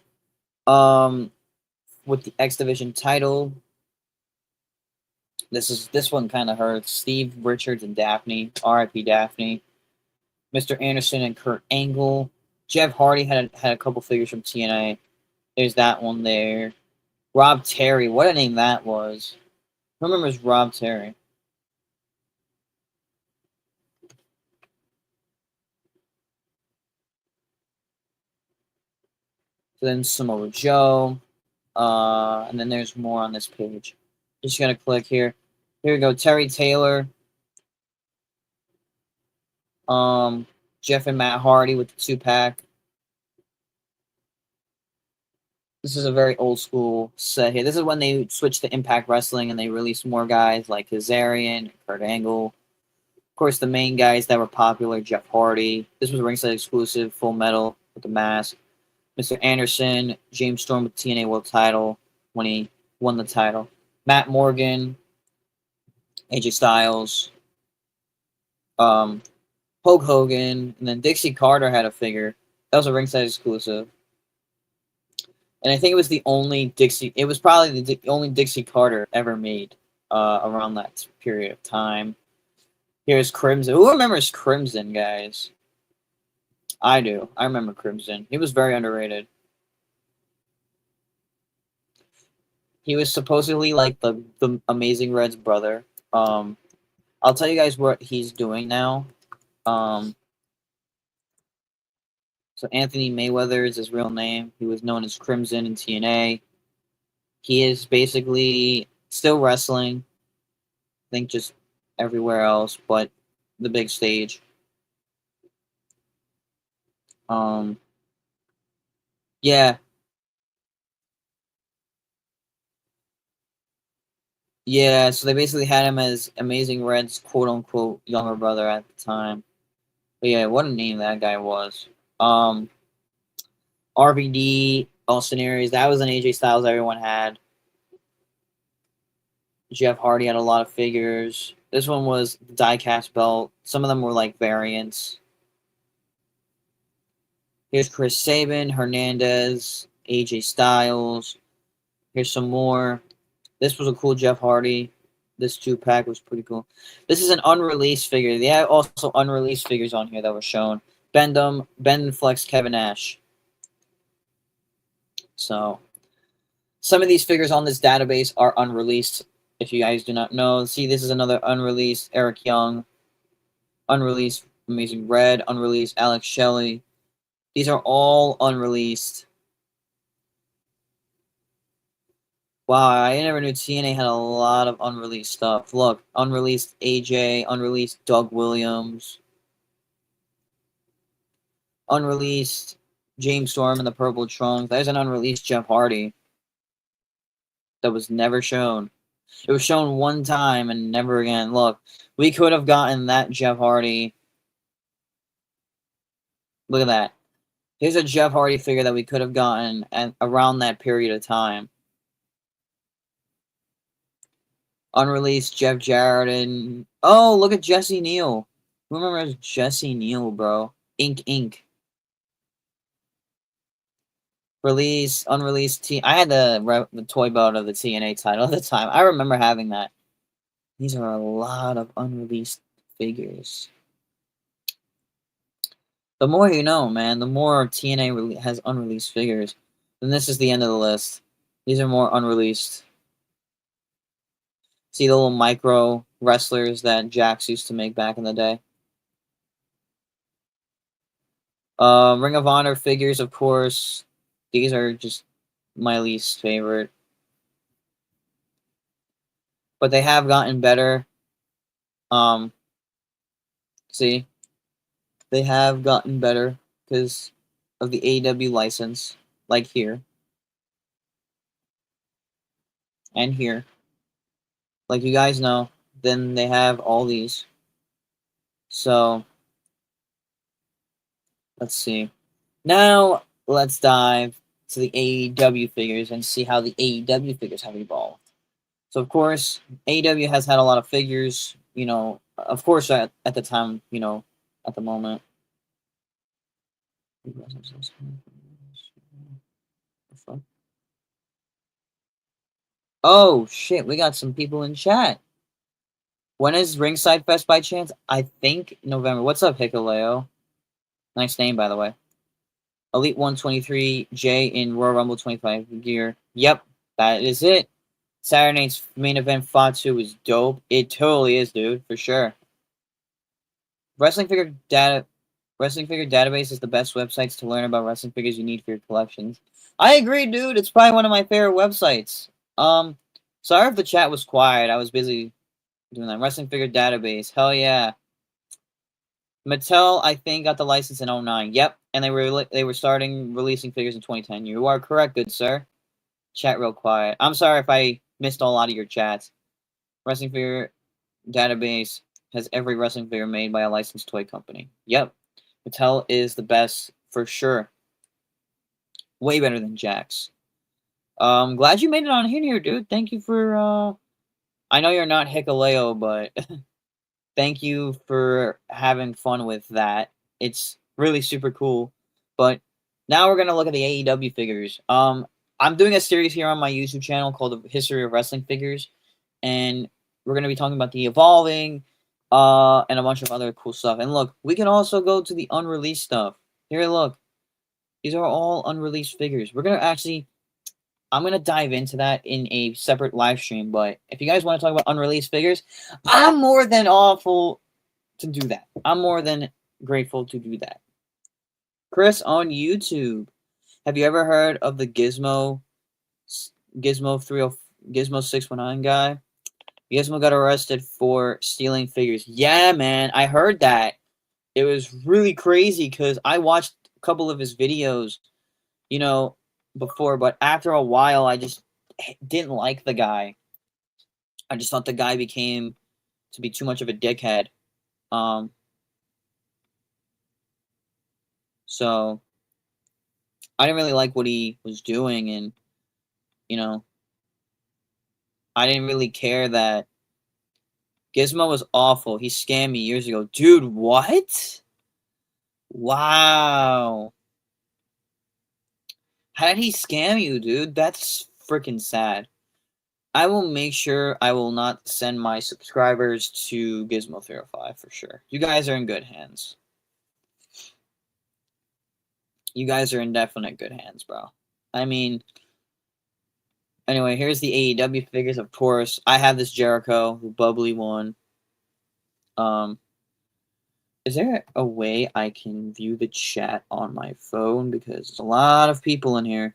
With the X Division title. This one kind of hurts. Steve Richards and Daphne, R.I.P. Daphne. Mr. Anderson and Kurt Angle. Jeff Hardy had a couple figures from TNA. There's that one there. Rob Terry, what a name that was. Who remembers Rob Terry? So then Samoa Joe. And then there's more on this page. Just gonna click here. Here we go. Terry Taylor. Jeff and Matt Hardy with the 2-pack. This is a very old school set here. This is when they switched to Impact Wrestling and they released more guys like Kazarian, Kurt Angle. Of course, the main guys that were popular, Jeff Hardy. This was a Ringside exclusive, Full Metal with the mask. Mr. Anderson, James Storm with the TNA World title when he won the title. Matt Morgan, AJ Styles, Hulk Hogan, and then Dixie Carter had a figure. That was a Ringside exclusive. And I think it was the only Dixie. It was probably the only Dixie Carter ever made around that period of time. Here's Crimson. Who remembers Crimson, guys? I do. I remember Crimson. He was very underrated. He was supposedly like the Amazing Red's brother. I'll tell you guys what he's doing now. So Anthony Mayweather is his real name. He was known as Crimson in TNA. He is basically still wrestling. I think just everywhere else, but the big stage. Yeah. Yeah, so they basically had him as Amazing Red's quote-unquote younger brother at the time. But yeah, what a name that guy was. RVD, Austin Aries, that was an AJ Styles everyone had. Jeff Hardy had a lot of figures. This one was the die-cast belt. Some of them were like variants. Here's Chris Sabin, Hernandez, AJ Styles. Here's some more. This was a cool Jeff Hardy. This 2-pack was pretty cool. This is an unreleased figure. They have also unreleased figures on here that were shown. Bendham, Ben Flex, Kevin Nash. So, some of these figures on this database are unreleased. If you guys do not know, see, this is another unreleased Eric Young. Unreleased Amazing Red. Unreleased Alex Shelley. These are all unreleased. Wow, I never knew TNA had a lot of unreleased stuff. Look, unreleased AJ, unreleased Doug Williams, unreleased James Storm and the Purple Trunks. There's an unreleased Jeff Hardy that was never shown. It was shown one time and never again. Look, we could have gotten that Jeff Hardy. Look at that. Here's a Jeff Hardy figure that we could have gotten at around that period of time. Unreleased Jeff Jarrett and oh, look at Jesse Neal. Who remembers Jesse Neal, bro? Inc. Release, unreleased T. I had the toy belt of the TNA title at the time. I remember having that. These are a lot of unreleased figures. The more you know, man. The more TNA has unreleased figures. And this is the end of the list. These are more unreleased. See the little micro wrestlers that Jax used to make back in the day. Ring of Honor figures, of course. These are just my least favorite. But they have gotten better. See? They have gotten better because of the AEW license. Like here. And here. Like you guys know. Then they have all these. So, let's see. Now, let's dive to the AEW figures and see how the AEW figures have evolved. So, of course, AEW has had a lot of figures, you know, of course, at the time, you know, at the moment. Oh, shit, we got some people in chat. When is Ringside Fest by chance? I think November. What's up, Hikaleo? Nice name, by the way. Elite 123, J in Royal Rumble 25 gear. Yep, that is it. Saturday night's main event, Fatu, is dope. It totally is, dude, for sure. Wrestling figure database is the best websites to learn about wrestling figures you need for your collections. I agree, dude. It's probably one of my favorite websites. Sorry if the chat was quiet. I was busy doing that. Wrestling figure database. Hell yeah. Mattel, I think, got the license in 09. Yep, and they were starting releasing figures in 2010. You are correct, good sir. Chat real quiet. I'm sorry if I missed a lot of your chats. Wrestling figure database has every wrestling figure made by a licensed toy company. Yep, Mattel is the best for sure. Way better than Jakks. Glad you made it on here, dude. Thank you for. I know you're not Hikaleo, but thank you for having fun with that. It's really super cool. But now we're gonna look at the AEW figures. I'm doing a series here on my YouTube channel called The History of Wrestling Figures, and we're gonna be talking about the evolving, and a bunch of other cool stuff. And look, we can also go to the unreleased stuff. Here, look, these are all unreleased figures. I'm gonna dive into that in a separate live stream. But if you guys want to talk about unreleased figures, I'm more than awful to do that. I'm more than grateful to do that. Chris on YouTube. Have you ever heard of the Gizmo 30 Gizmo 619 guy? Gizmo got arrested for stealing figures. Yeah, man, I heard that. It was really crazy because I watched a couple of his videos, you know, before, but after a while, I just didn't like the guy. I just thought the guy became to be too much of a dickhead. Um, so I didn't really like what he was doing, and you know, I didn't really care that Gizmo was awful. He scammed me years ago. Dude, what? Wow. How did he scam you, dude? That's freaking sad. I will make sure I will not send my subscribers to Gizmo 305 for sure. You guys are in good hands. You guys are in definite good hands, bro. I mean, anyway, here's the AEW figures, of course. I have this Jericho, the bubbly one. Is there a way I can view the chat on my phone? Because there's a lot of people in here.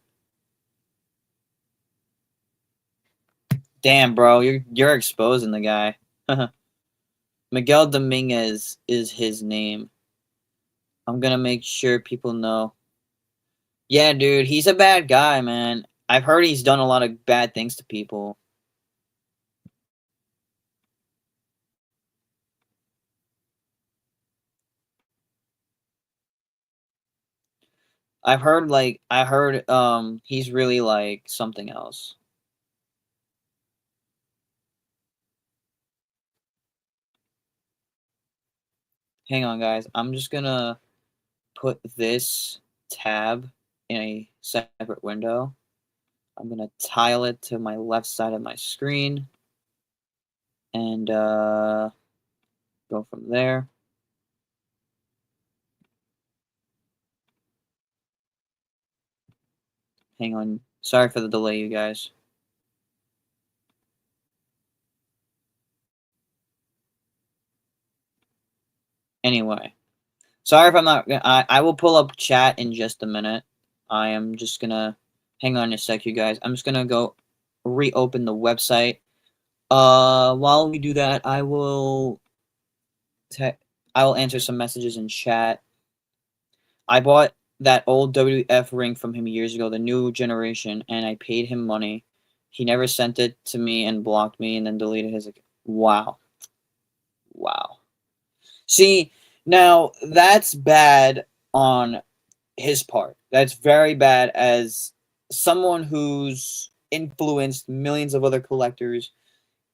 Damn, bro, you're exposing the guy. Miguel Dominguez is his name. I'm gonna make sure people know. Yeah, dude, he's a bad guy, man. I've heard he's done a lot of bad things to people. I heard he's really like something else. Hang on, guys. I'm just gonna put this tab in a separate window. I'm gonna tile it to my left side of my screen and go from there. Hang on. Sorry for the delay, you guys. Anyway, sorry if I'm not. I will pull up chat in just a minute. I am just gonna hang on a sec, you guys. I'm just gonna go reopen the website. While we do that, I will answer some messages in chat. I bought that old WF ring from him years ago, the new generation, and I paid him money. He never sent it to me and blocked me and then deleted his account. Wow. Wow. See, now that's bad on his part. That's very bad as someone who's influenced millions of other collectors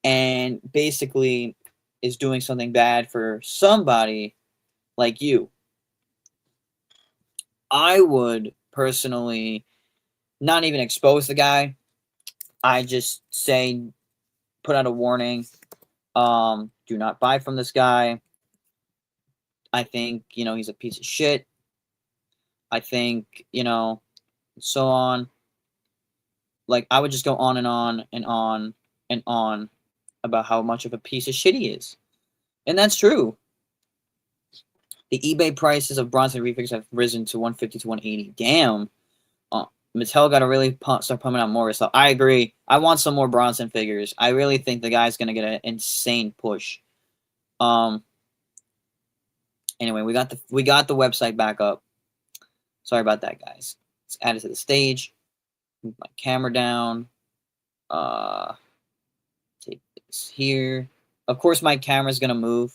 and basically is doing something bad for somebody like you. I would personally not even expose the guy. I just say put out a warning. Do not buy from this guy. I think, he's a piece of shit. I think, so on. Like, I would just go on and on and on and on about how much of a piece of shit he is. And that's true. The eBay prices of Bronson refix have risen to 150 to 180. Damn. Mattel got to really start pumping out more stuff. I agree. I want some more Bronson figures. I really think the guy's gonna get an insane push. Anyway, we got the website back up. Sorry about that, guys. Let's add it to the stage. Move my camera down. Take this here. Of course, my camera's gonna move.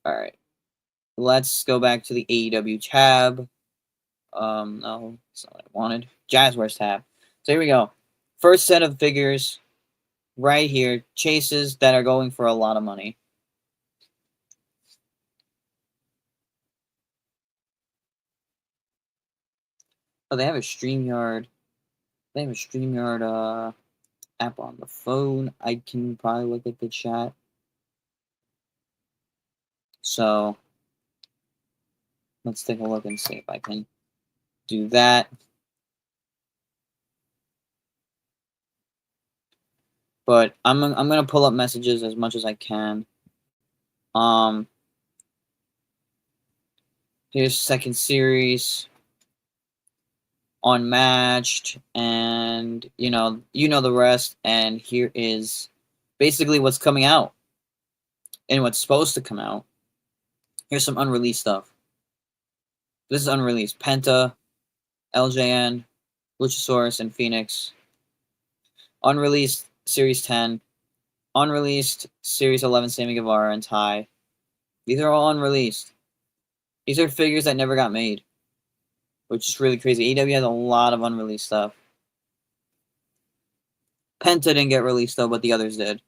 All right. Let's go back to the AEW tab. No, that's not what I wanted. Jazzwares tab. So here we go. First set of figures right here. Chases that are going for a lot of money. Oh, they have a StreamYard. They have a StreamYard app on the phone. I can probably look at the chat. So let's take a look and see if I can do that. But I'm gonna pull up messages as much as I can. Here's second series, Unmatched, and you know the rest. And here is basically what's coming out and what's supposed to come out. Here's some unreleased stuff. This is unreleased. Penta, LJN, Luchasaurus, and Phoenix. Unreleased Series 10. Unreleased Series 11, Sammy Guevara and Ty. These are all unreleased. These are figures that never got made, which is really crazy. AEW has a lot of unreleased stuff. Penta didn't get released, though, but the others did.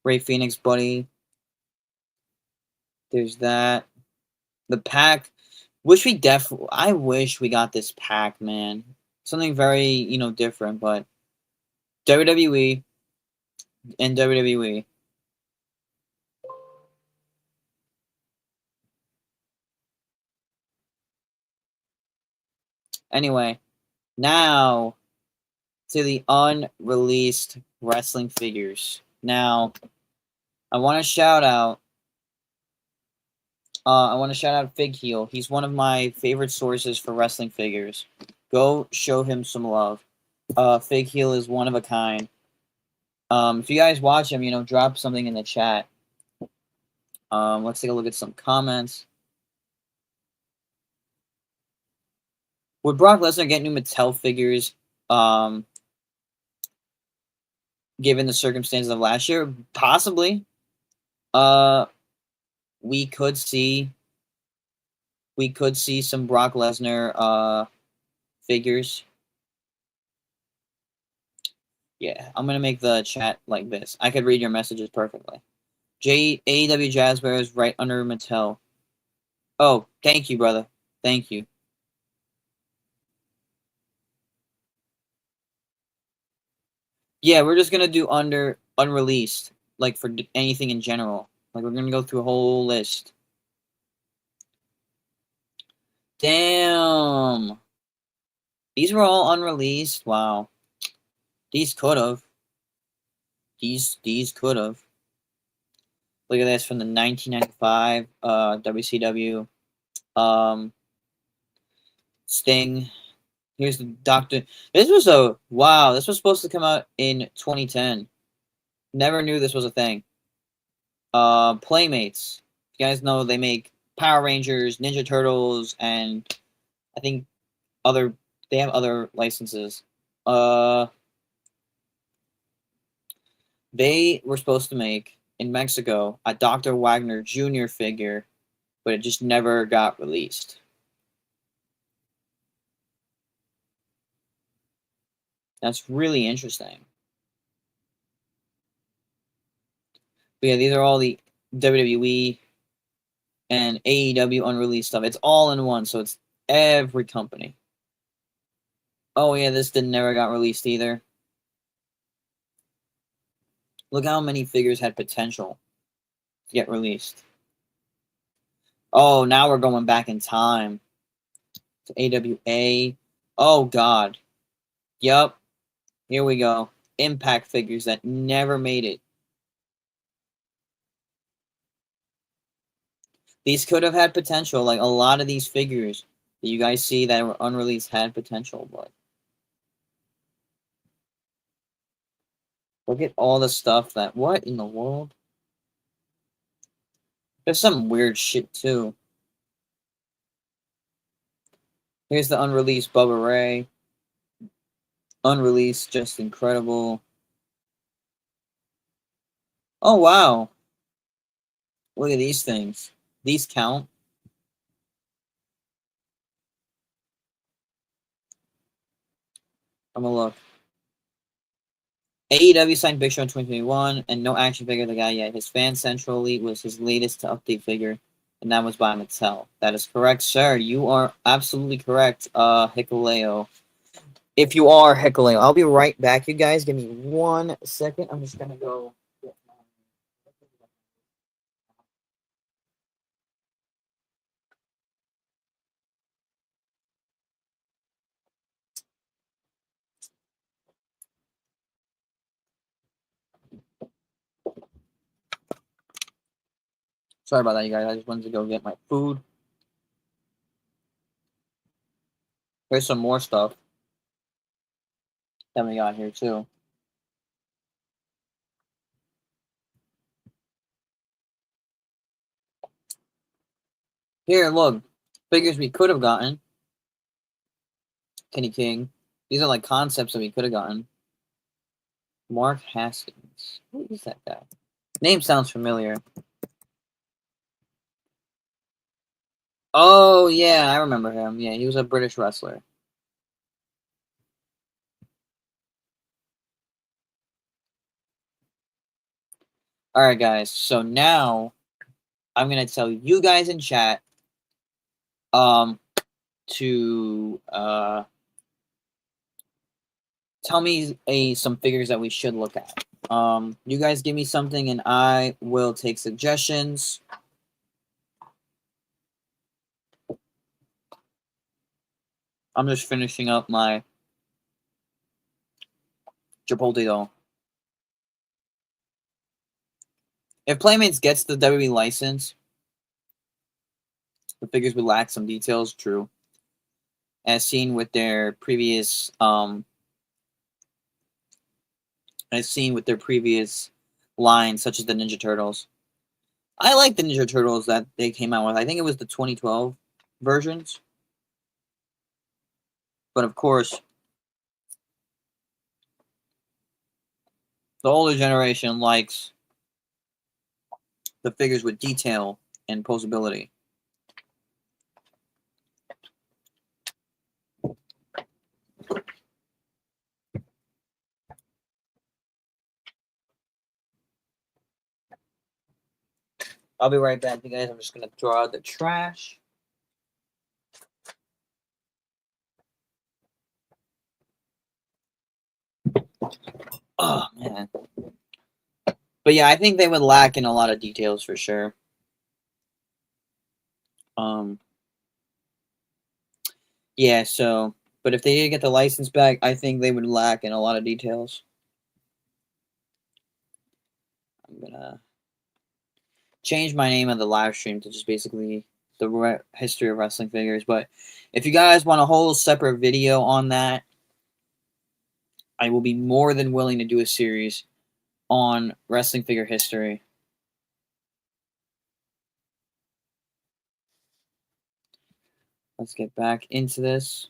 Ray Phoenix, buddy. There's that. The pack. I wish we got this pack, man. Something very, different, but WWE and WWE. Anyway, now to the unreleased wrestling figures. Now, I want to shout out Fig Heel. He's one of my favorite sources for wrestling figures. Go show him some love. Fig Heel is one of a kind. If you guys watch him, drop something in the chat. Let's take a look at some comments. Would Brock Lesnar get new Mattel figures, given the circumstances of last year? Possibly. We could see some Brock Lesnar figures. Yeah, I'm gonna make the chat like this. I could read your messages perfectly. AEW Jazzwares is right under Mattel. Oh, thank you, brother. Thank you. Yeah, we're just gonna do unreleased, like for anything in general. Like we're gonna go through a whole list. Damn. These were all unreleased. Wow. These could have. These could have. Look at this from the 1995 WCW Sting. Here's the Doctor. This was a wow. This was supposed to come out in 2010. Never knew this was a thing. Playmates. You guys know they make Power Rangers, Ninja Turtles, and I think other. They have other licenses. They were supposed to make in Mexico a Dr. Wagner Jr. figure, but it just never got released. That's really interesting. But yeah, these are all the WWE and AEW unreleased stuff. It's all in one, so it's every company. Oh yeah, this never got released either. Look how many figures had potential to get released. Oh, now we're going back in time to AWA. Oh god. Yup. Here we go. Impact figures that never made it. These could have had potential. Like a lot of these figures that you guys see that were unreleased had potential, but look at all the stuff that. What in the world? There's some weird shit too. Here's the unreleased Bubba Ray. Unreleased, just incredible. Oh wow. Look at these things. These count. I'm gonna look. AEW signed Big Show in 2021, and no action figure of the guy yet. His Fan Central Elite was his latest to update figure, and that was by Mattel. That is correct, sir. You are absolutely correct, Hikuleo. If you are Hikuleo, I'll be right back, you guys. Give me 1 second. I'm just gonna go. Sorry about that, you guys. I just wanted to go get my food. There's some more stuff that we got here too. Here, look. Figures we could have gotten. Kenny King. These are like concepts that we could have gotten. Mark Haskins. Who is that guy? Name sounds familiar. Oh, yeah, I remember him. Yeah, he was a British wrestler. Alright, guys. So now I'm going to tell you guys in chat to tell me some figures that we should look at. You guys give me something and I will take suggestions. I'm just finishing up my Chipotle doll. If Playmates gets the WWE license, the figures would lack some details, true. As seen with their previous lines, such as the Ninja Turtles. I like the Ninja Turtles that they came out with. I think it was the 2012 versions. But of course, the older generation likes the figures with detail and posability. I'll be right back, you guys. I'm just going to throw out the trash. Oh, man. But yeah, I think they would lack in a lot of details for sure. Yeah, so, But if they did get the license back, I think they would lack in a lot of details. I'm gonna change my name of the live stream to just basically the history of wrestling figures. But if you guys want a whole separate video on that, I will be more than willing to do a series on wrestling figure history. Let's get back into this.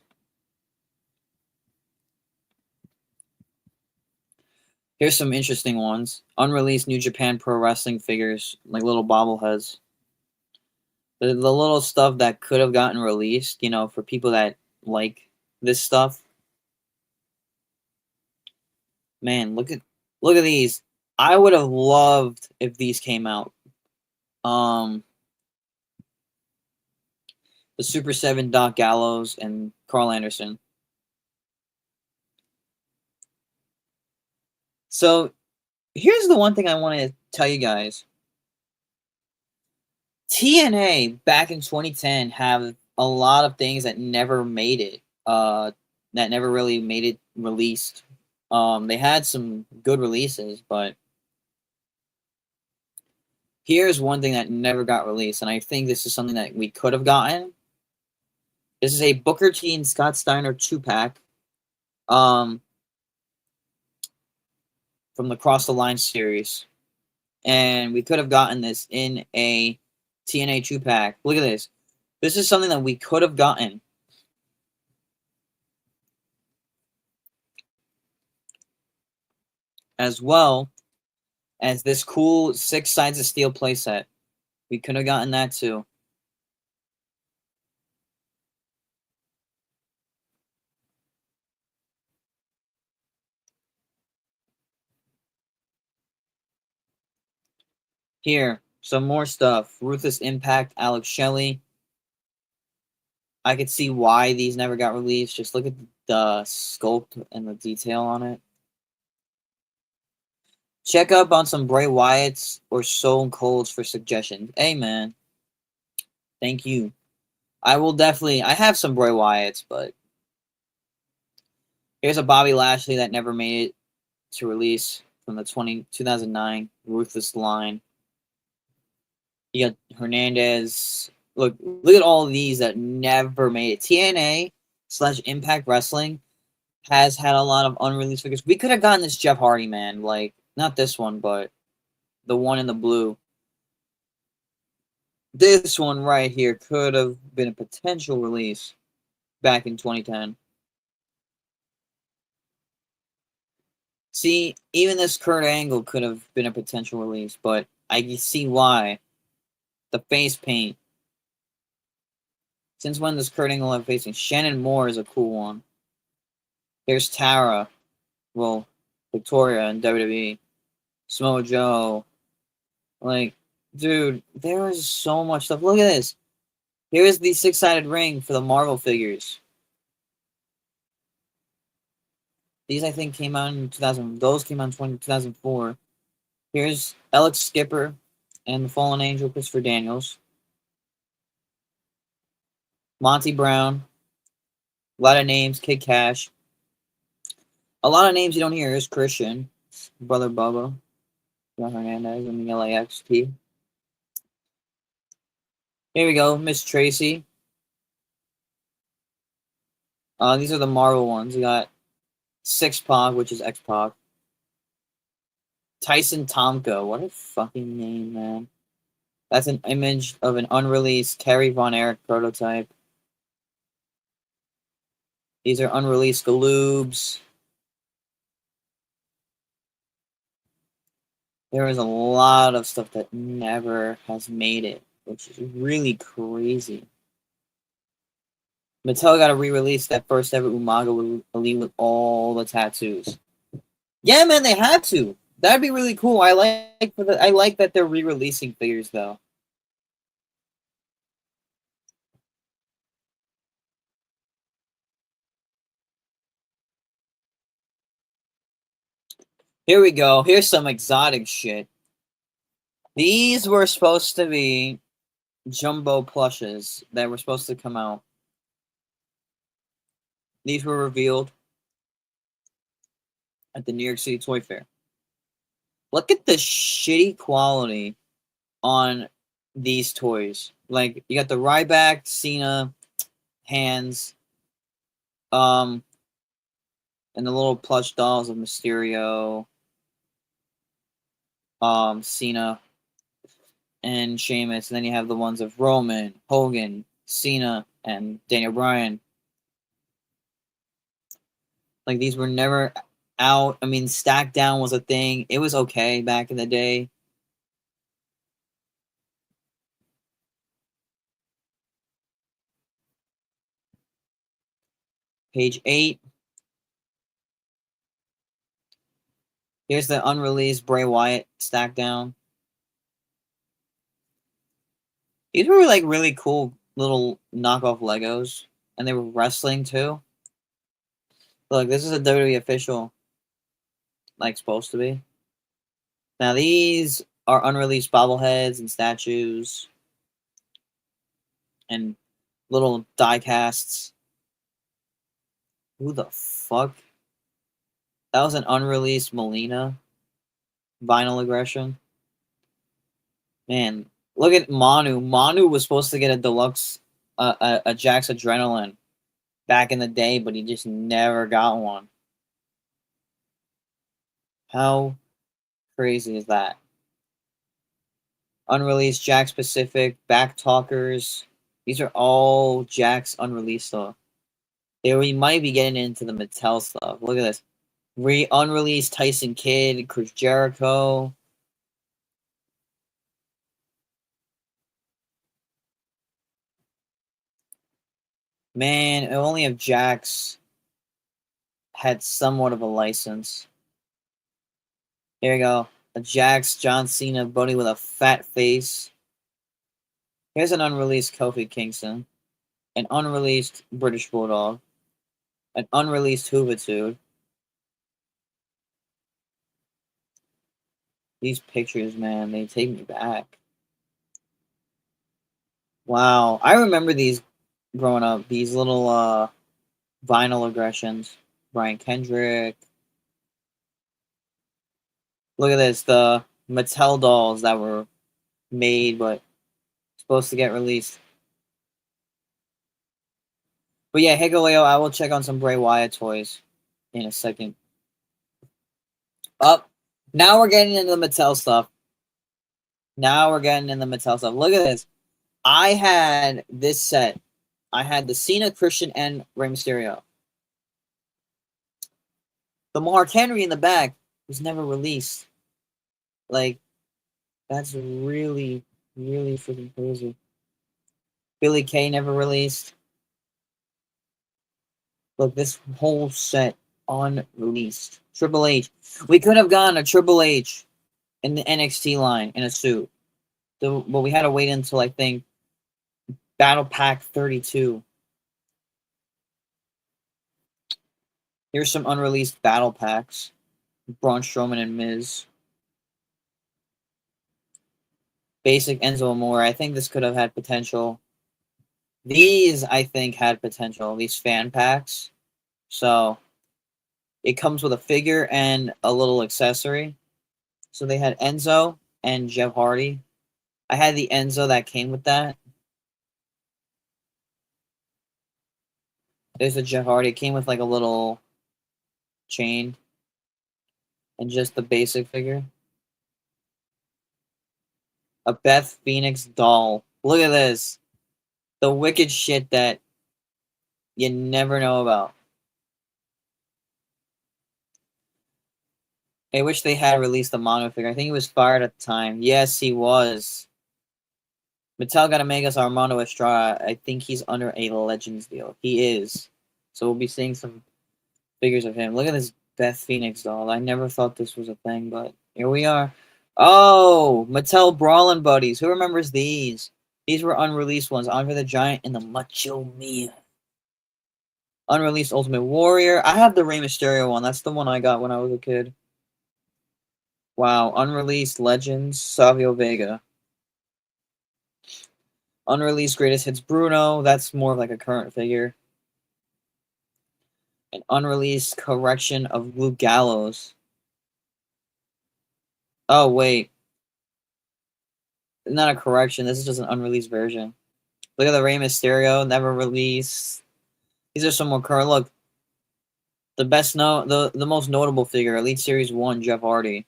Here's some interesting ones. Unreleased New Japan Pro Wrestling figures, like little bobbleheads. The little stuff that could have gotten released, you know, for people that like this stuff. Man, look at these. I would have loved if these came out. The Super 7 Doc Gallows and Carl Anderson. So, here's the one thing I want to tell you guys. TNA back in 2010 have a lot of things that never made it. That never really made it released. They had some good releases, but here's one thing that never got released, and I think this is something that we could have gotten. This is a Booker T and Scott Steiner 2-pack. From the Cross the Line series. And we could have gotten this in a TNA 2-pack. Look at this. This is something that we could have gotten. As well as this cool 6 Sides of Steel playset. We could have gotten that too. Here, some more stuff. Ruthless Impact, Alex Shelley. I could see why these never got released. Just look at the sculpt and the detail on it. Check up on some Bray Wyatts or Stone Colds for suggestions. Hey, man. Thank you. I will definitely... I have some Bray Wyatts, but... Here's a Bobby Lashley that never made it to release from the 2009 Ruthless line. You got Hernandez. Look at all of these that never made it. TNA/Impact Wrestling has had a lot of unreleased figures. We could have gotten this Jeff Hardy, man. Like, not this one, but the one in the blue. This one right here could have been a potential release back in 2010. See, even this Kurt Angle could have been a potential release, but I see why. The face paint. Since when does Kurt Angle have face paint? Shannon Moore is a cool one. There's Tara. Well, Victoria in WWE. Samoa Joe. Like, dude, there is so much stuff. Look at this. Here's the 6-sided ring for the Marvel figures. These, I think, came out in 2000. Those came out in 2004. Here's Alex Skipper and the Fallen Angel, Christopher Daniels. Monty Brown. A lot of names. Kid Cash. A lot of names you don't hear. Here's Christian. Brother Bubba. John Hernandez and the LAXT. Here we go. Miss Tracy. These are the Marvel ones. You got 6-Pac, which is X-Pac. Tyson Tomko. What a fucking name, man. That's an image of an unreleased Kerry Von Erich prototype. These are unreleased Galoobs. There is a lot of stuff that never has made it, which is really crazy. Mattel got to re-release that first ever Umaga Elite with all the tattoos. Yeah, man, they had to. That'd be really cool. I like that they're re-releasing figures though. Here we go. Here's some exotic shit. These were supposed to be jumbo plushes that were supposed to come out. These were revealed at the New York City Toy Fair. Look at the shitty quality on these toys. Like, you got the Ryback, Cena, hands, and the little plush dolls of Mysterio, Cena, and Sheamus. And then you have the ones of Roman, Hogan, Cena, and Daniel Bryan. Like, these were never out. I mean, Stack Down was a thing. It was okay back in the day. Page 8. Here's the unreleased Bray Wyatt Stack Down. These were like really cool little knockoff Legos. And they were wrestling too. Look, this is a WWE official. Like, supposed to be. Now, these are unreleased bobbleheads and statues. And little die casts. Who the fuck? That was an unreleased Melina vinyl aggression. Man, look at Manu. Manu was supposed to get a deluxe, a Jax Adrenaline back in the day, but he just never got one. How crazy is that? Unreleased Jax Pacific, Back Talkers. These are all Jax unreleased stuff. Here we might be getting into the Mattel stuff. Look at this. Unreleased Tyson Kidd, Chris Jericho. Man, if only if Jax had somewhat of a license. Here we go. A Jax John Cena buddy with a fat face. Here's an unreleased Kofi Kingston. An unreleased British Bulldog. An unreleased Juventud. These pictures, man, they take me back. Wow. I remember these growing up. These little vinyl aggressions. Brian Kendrick. Look at this. The Mattel dolls that were made but supposed to get released. But yeah, Hikuleo, I will check on some Bray Wyatt toys in a second. Up. Now we're getting into the Mattel stuff. Look at this. I had this set. I had the Cena, Christian, and Rey Mysterio. The Mark Henry in the back was never released. Like, that's really, really freaking crazy. Billy Kay never released. Look, this whole set unreleased. Triple H. We could have gotten a Triple H in the NXT line in a suit. But we had to wait until, I think, Battle Pack 32. Here's some unreleased battle packs. Braun Strowman and Miz. Basic Enzo Amore. I think this could have had potential. These, I think, had potential. These fan packs. So, it comes with a figure and a little accessory. So, they had Enzo and Jeff Hardy. I had the Enzo that came with that. There's a Jeff Hardy. It came with like a little chain. And just the basic figure. A Beth Phoenix doll. Look at this. The wicked shit that you never know about. I wish they had released the mono figure. I think he was fired at the time. Yes, he was. Mattel got to make us Armando Estrada. I think he's under a Legends deal. He is. So we'll be seeing some figures of him. Look at this Beth Phoenix doll. I never thought this was a thing, but here we are. Oh, Mattel Brawlin' Buddies. Who remembers these? These were unreleased ones. Andre the Giant and the Macho Mia. Unreleased Ultimate Warrior. I have the Rey Mysterio one. That's the one I got when I was a kid. Wow. Unreleased Legends. Savio Vega. Unreleased Greatest Hits Bruno. That's more of like a current figure. An unreleased correction of Luke Gallows. Oh, wait. Not a correction. This is just an unreleased version. Look at the Rey Mysterio, never released. These are some more current. Look, the most notable figure, Elite Series 1, Jeff Hardy.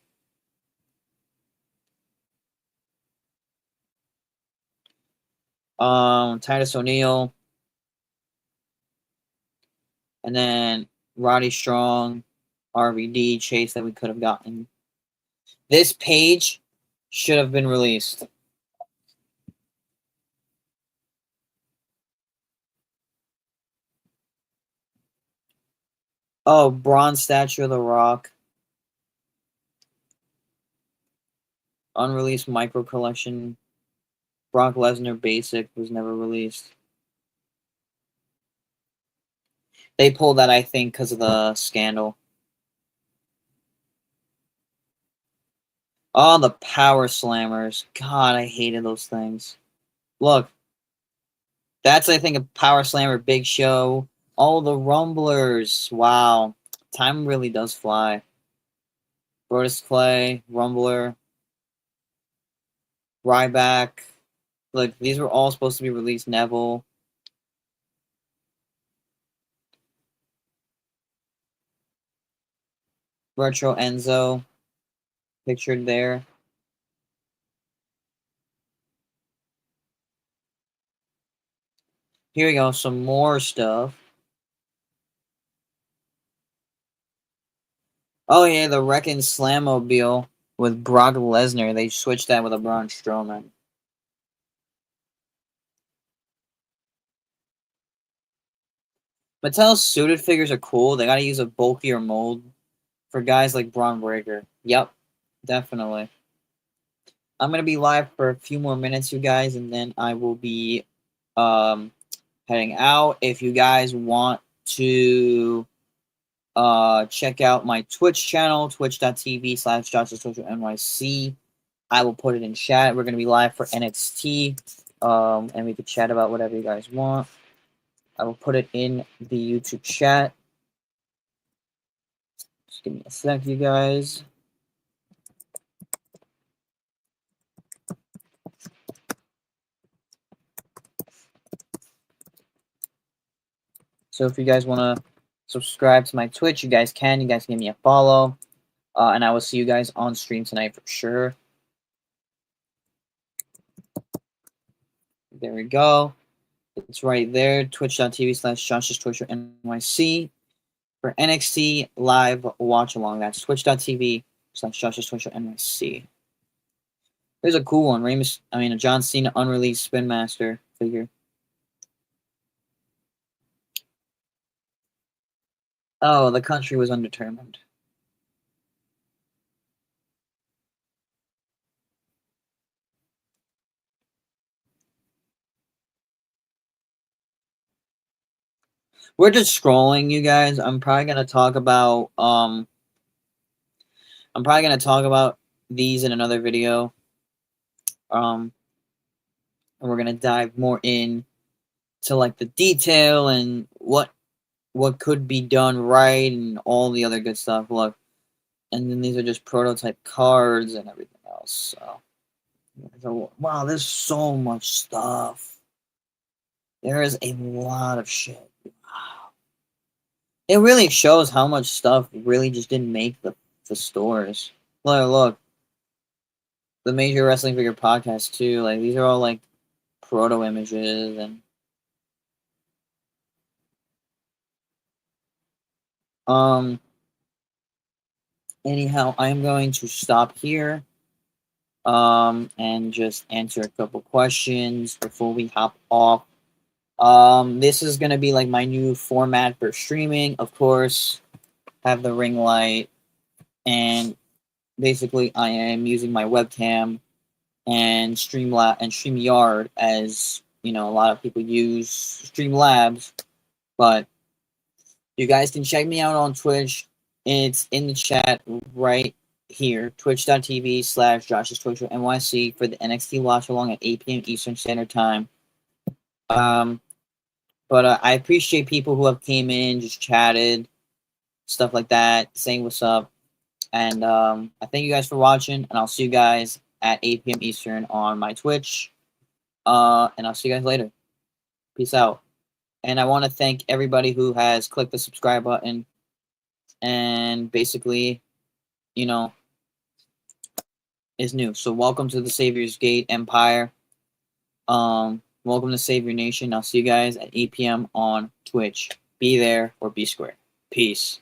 Titus O'Neil. And then Roddy Strong, RVD, Chase that we could have gotten. This page should have been released. Oh, bronze statue of The Rock. Unreleased micro collection. Brock Lesnar basic was never released. They pulled that, I think, because of the scandal. Oh, the Power Slammers. God, I hated those things. Look. That's, I think, a Power Slammer Big Show. All the Rumblers. Wow. Time really does fly. Brodus Clay, Rumbler, Ryback. Like, these were all supposed to be released. Neville. Retro Enzo. Pictured there. Here we go. Some more stuff. Oh, yeah, the Wreckin' Slammobile with Brock Lesnar. They switched that with a Braun Strowman. Mattel's suited figures are cool. They gotta use a bulkier mold for guys like Braun Breaker. Yep, definitely. I'm gonna be live for a few more minutes, you guys, and then I will be heading out. If you guys want to check out my Twitch channel, twitch.tv/JoshUsTotoNYC. I will put it in chat. We're gonna be live for NXT, and we could chat about whatever you guys want. I will put it in the YouTube chat. Just give me a sec, you guys. So if you guys want to subscribe to my Twitch, you guys can. You guys can give me a follow. And I will see you guys on stream tonight for sure. There we go. It's right there. Twitch.tv/JoshUsTotoNYC for NXT live watch along. That's twitch.tv/JoshUsTotoNYC. There's a cool one. a John Cena unreleased Spin Master figure. Oh, the country was undetermined. We're just scrolling, you guys. I'm probably gonna talk about these in another video. And we're gonna dive more in to like the detail and what could be done right and all the other good stuff. Look, and then these are just prototype cards and everything else. So wow, there's so much stuff. There is a lot of shit. Wow. It really shows how much stuff really just didn't make the stores. Look. The Major Wrestling Figure Podcast too. Like these are all like proto images and anyhow, I'm going to stop here and just answer a couple questions before we hop off. This is gonna be like my new format for streaming. Of course, have the ring light, and basically I am using my webcam and Streamlab and StreamYard as a lot of people use Streamlabs, but you guys can check me out on Twitch. It's in the chat right here, twitch.tv/JoshUsTotoNYC for the NXT watch along at 8 p.m. Eastern Standard Time. But I appreciate people who have came in, just chatted. stuff like that, saying what's up. And I thank you guys for watching, and I'll see you guys at 8 p.m. Eastern on my Twitch. And I'll see you guys later. Peace out. And I want to thank everybody who has clicked the subscribe button and basically, you know, is new. So welcome to the Savior's Gate Empire. Welcome to Savior Nation. I'll see you guys at 8 p.m. on Twitch. Be there or be square. Peace.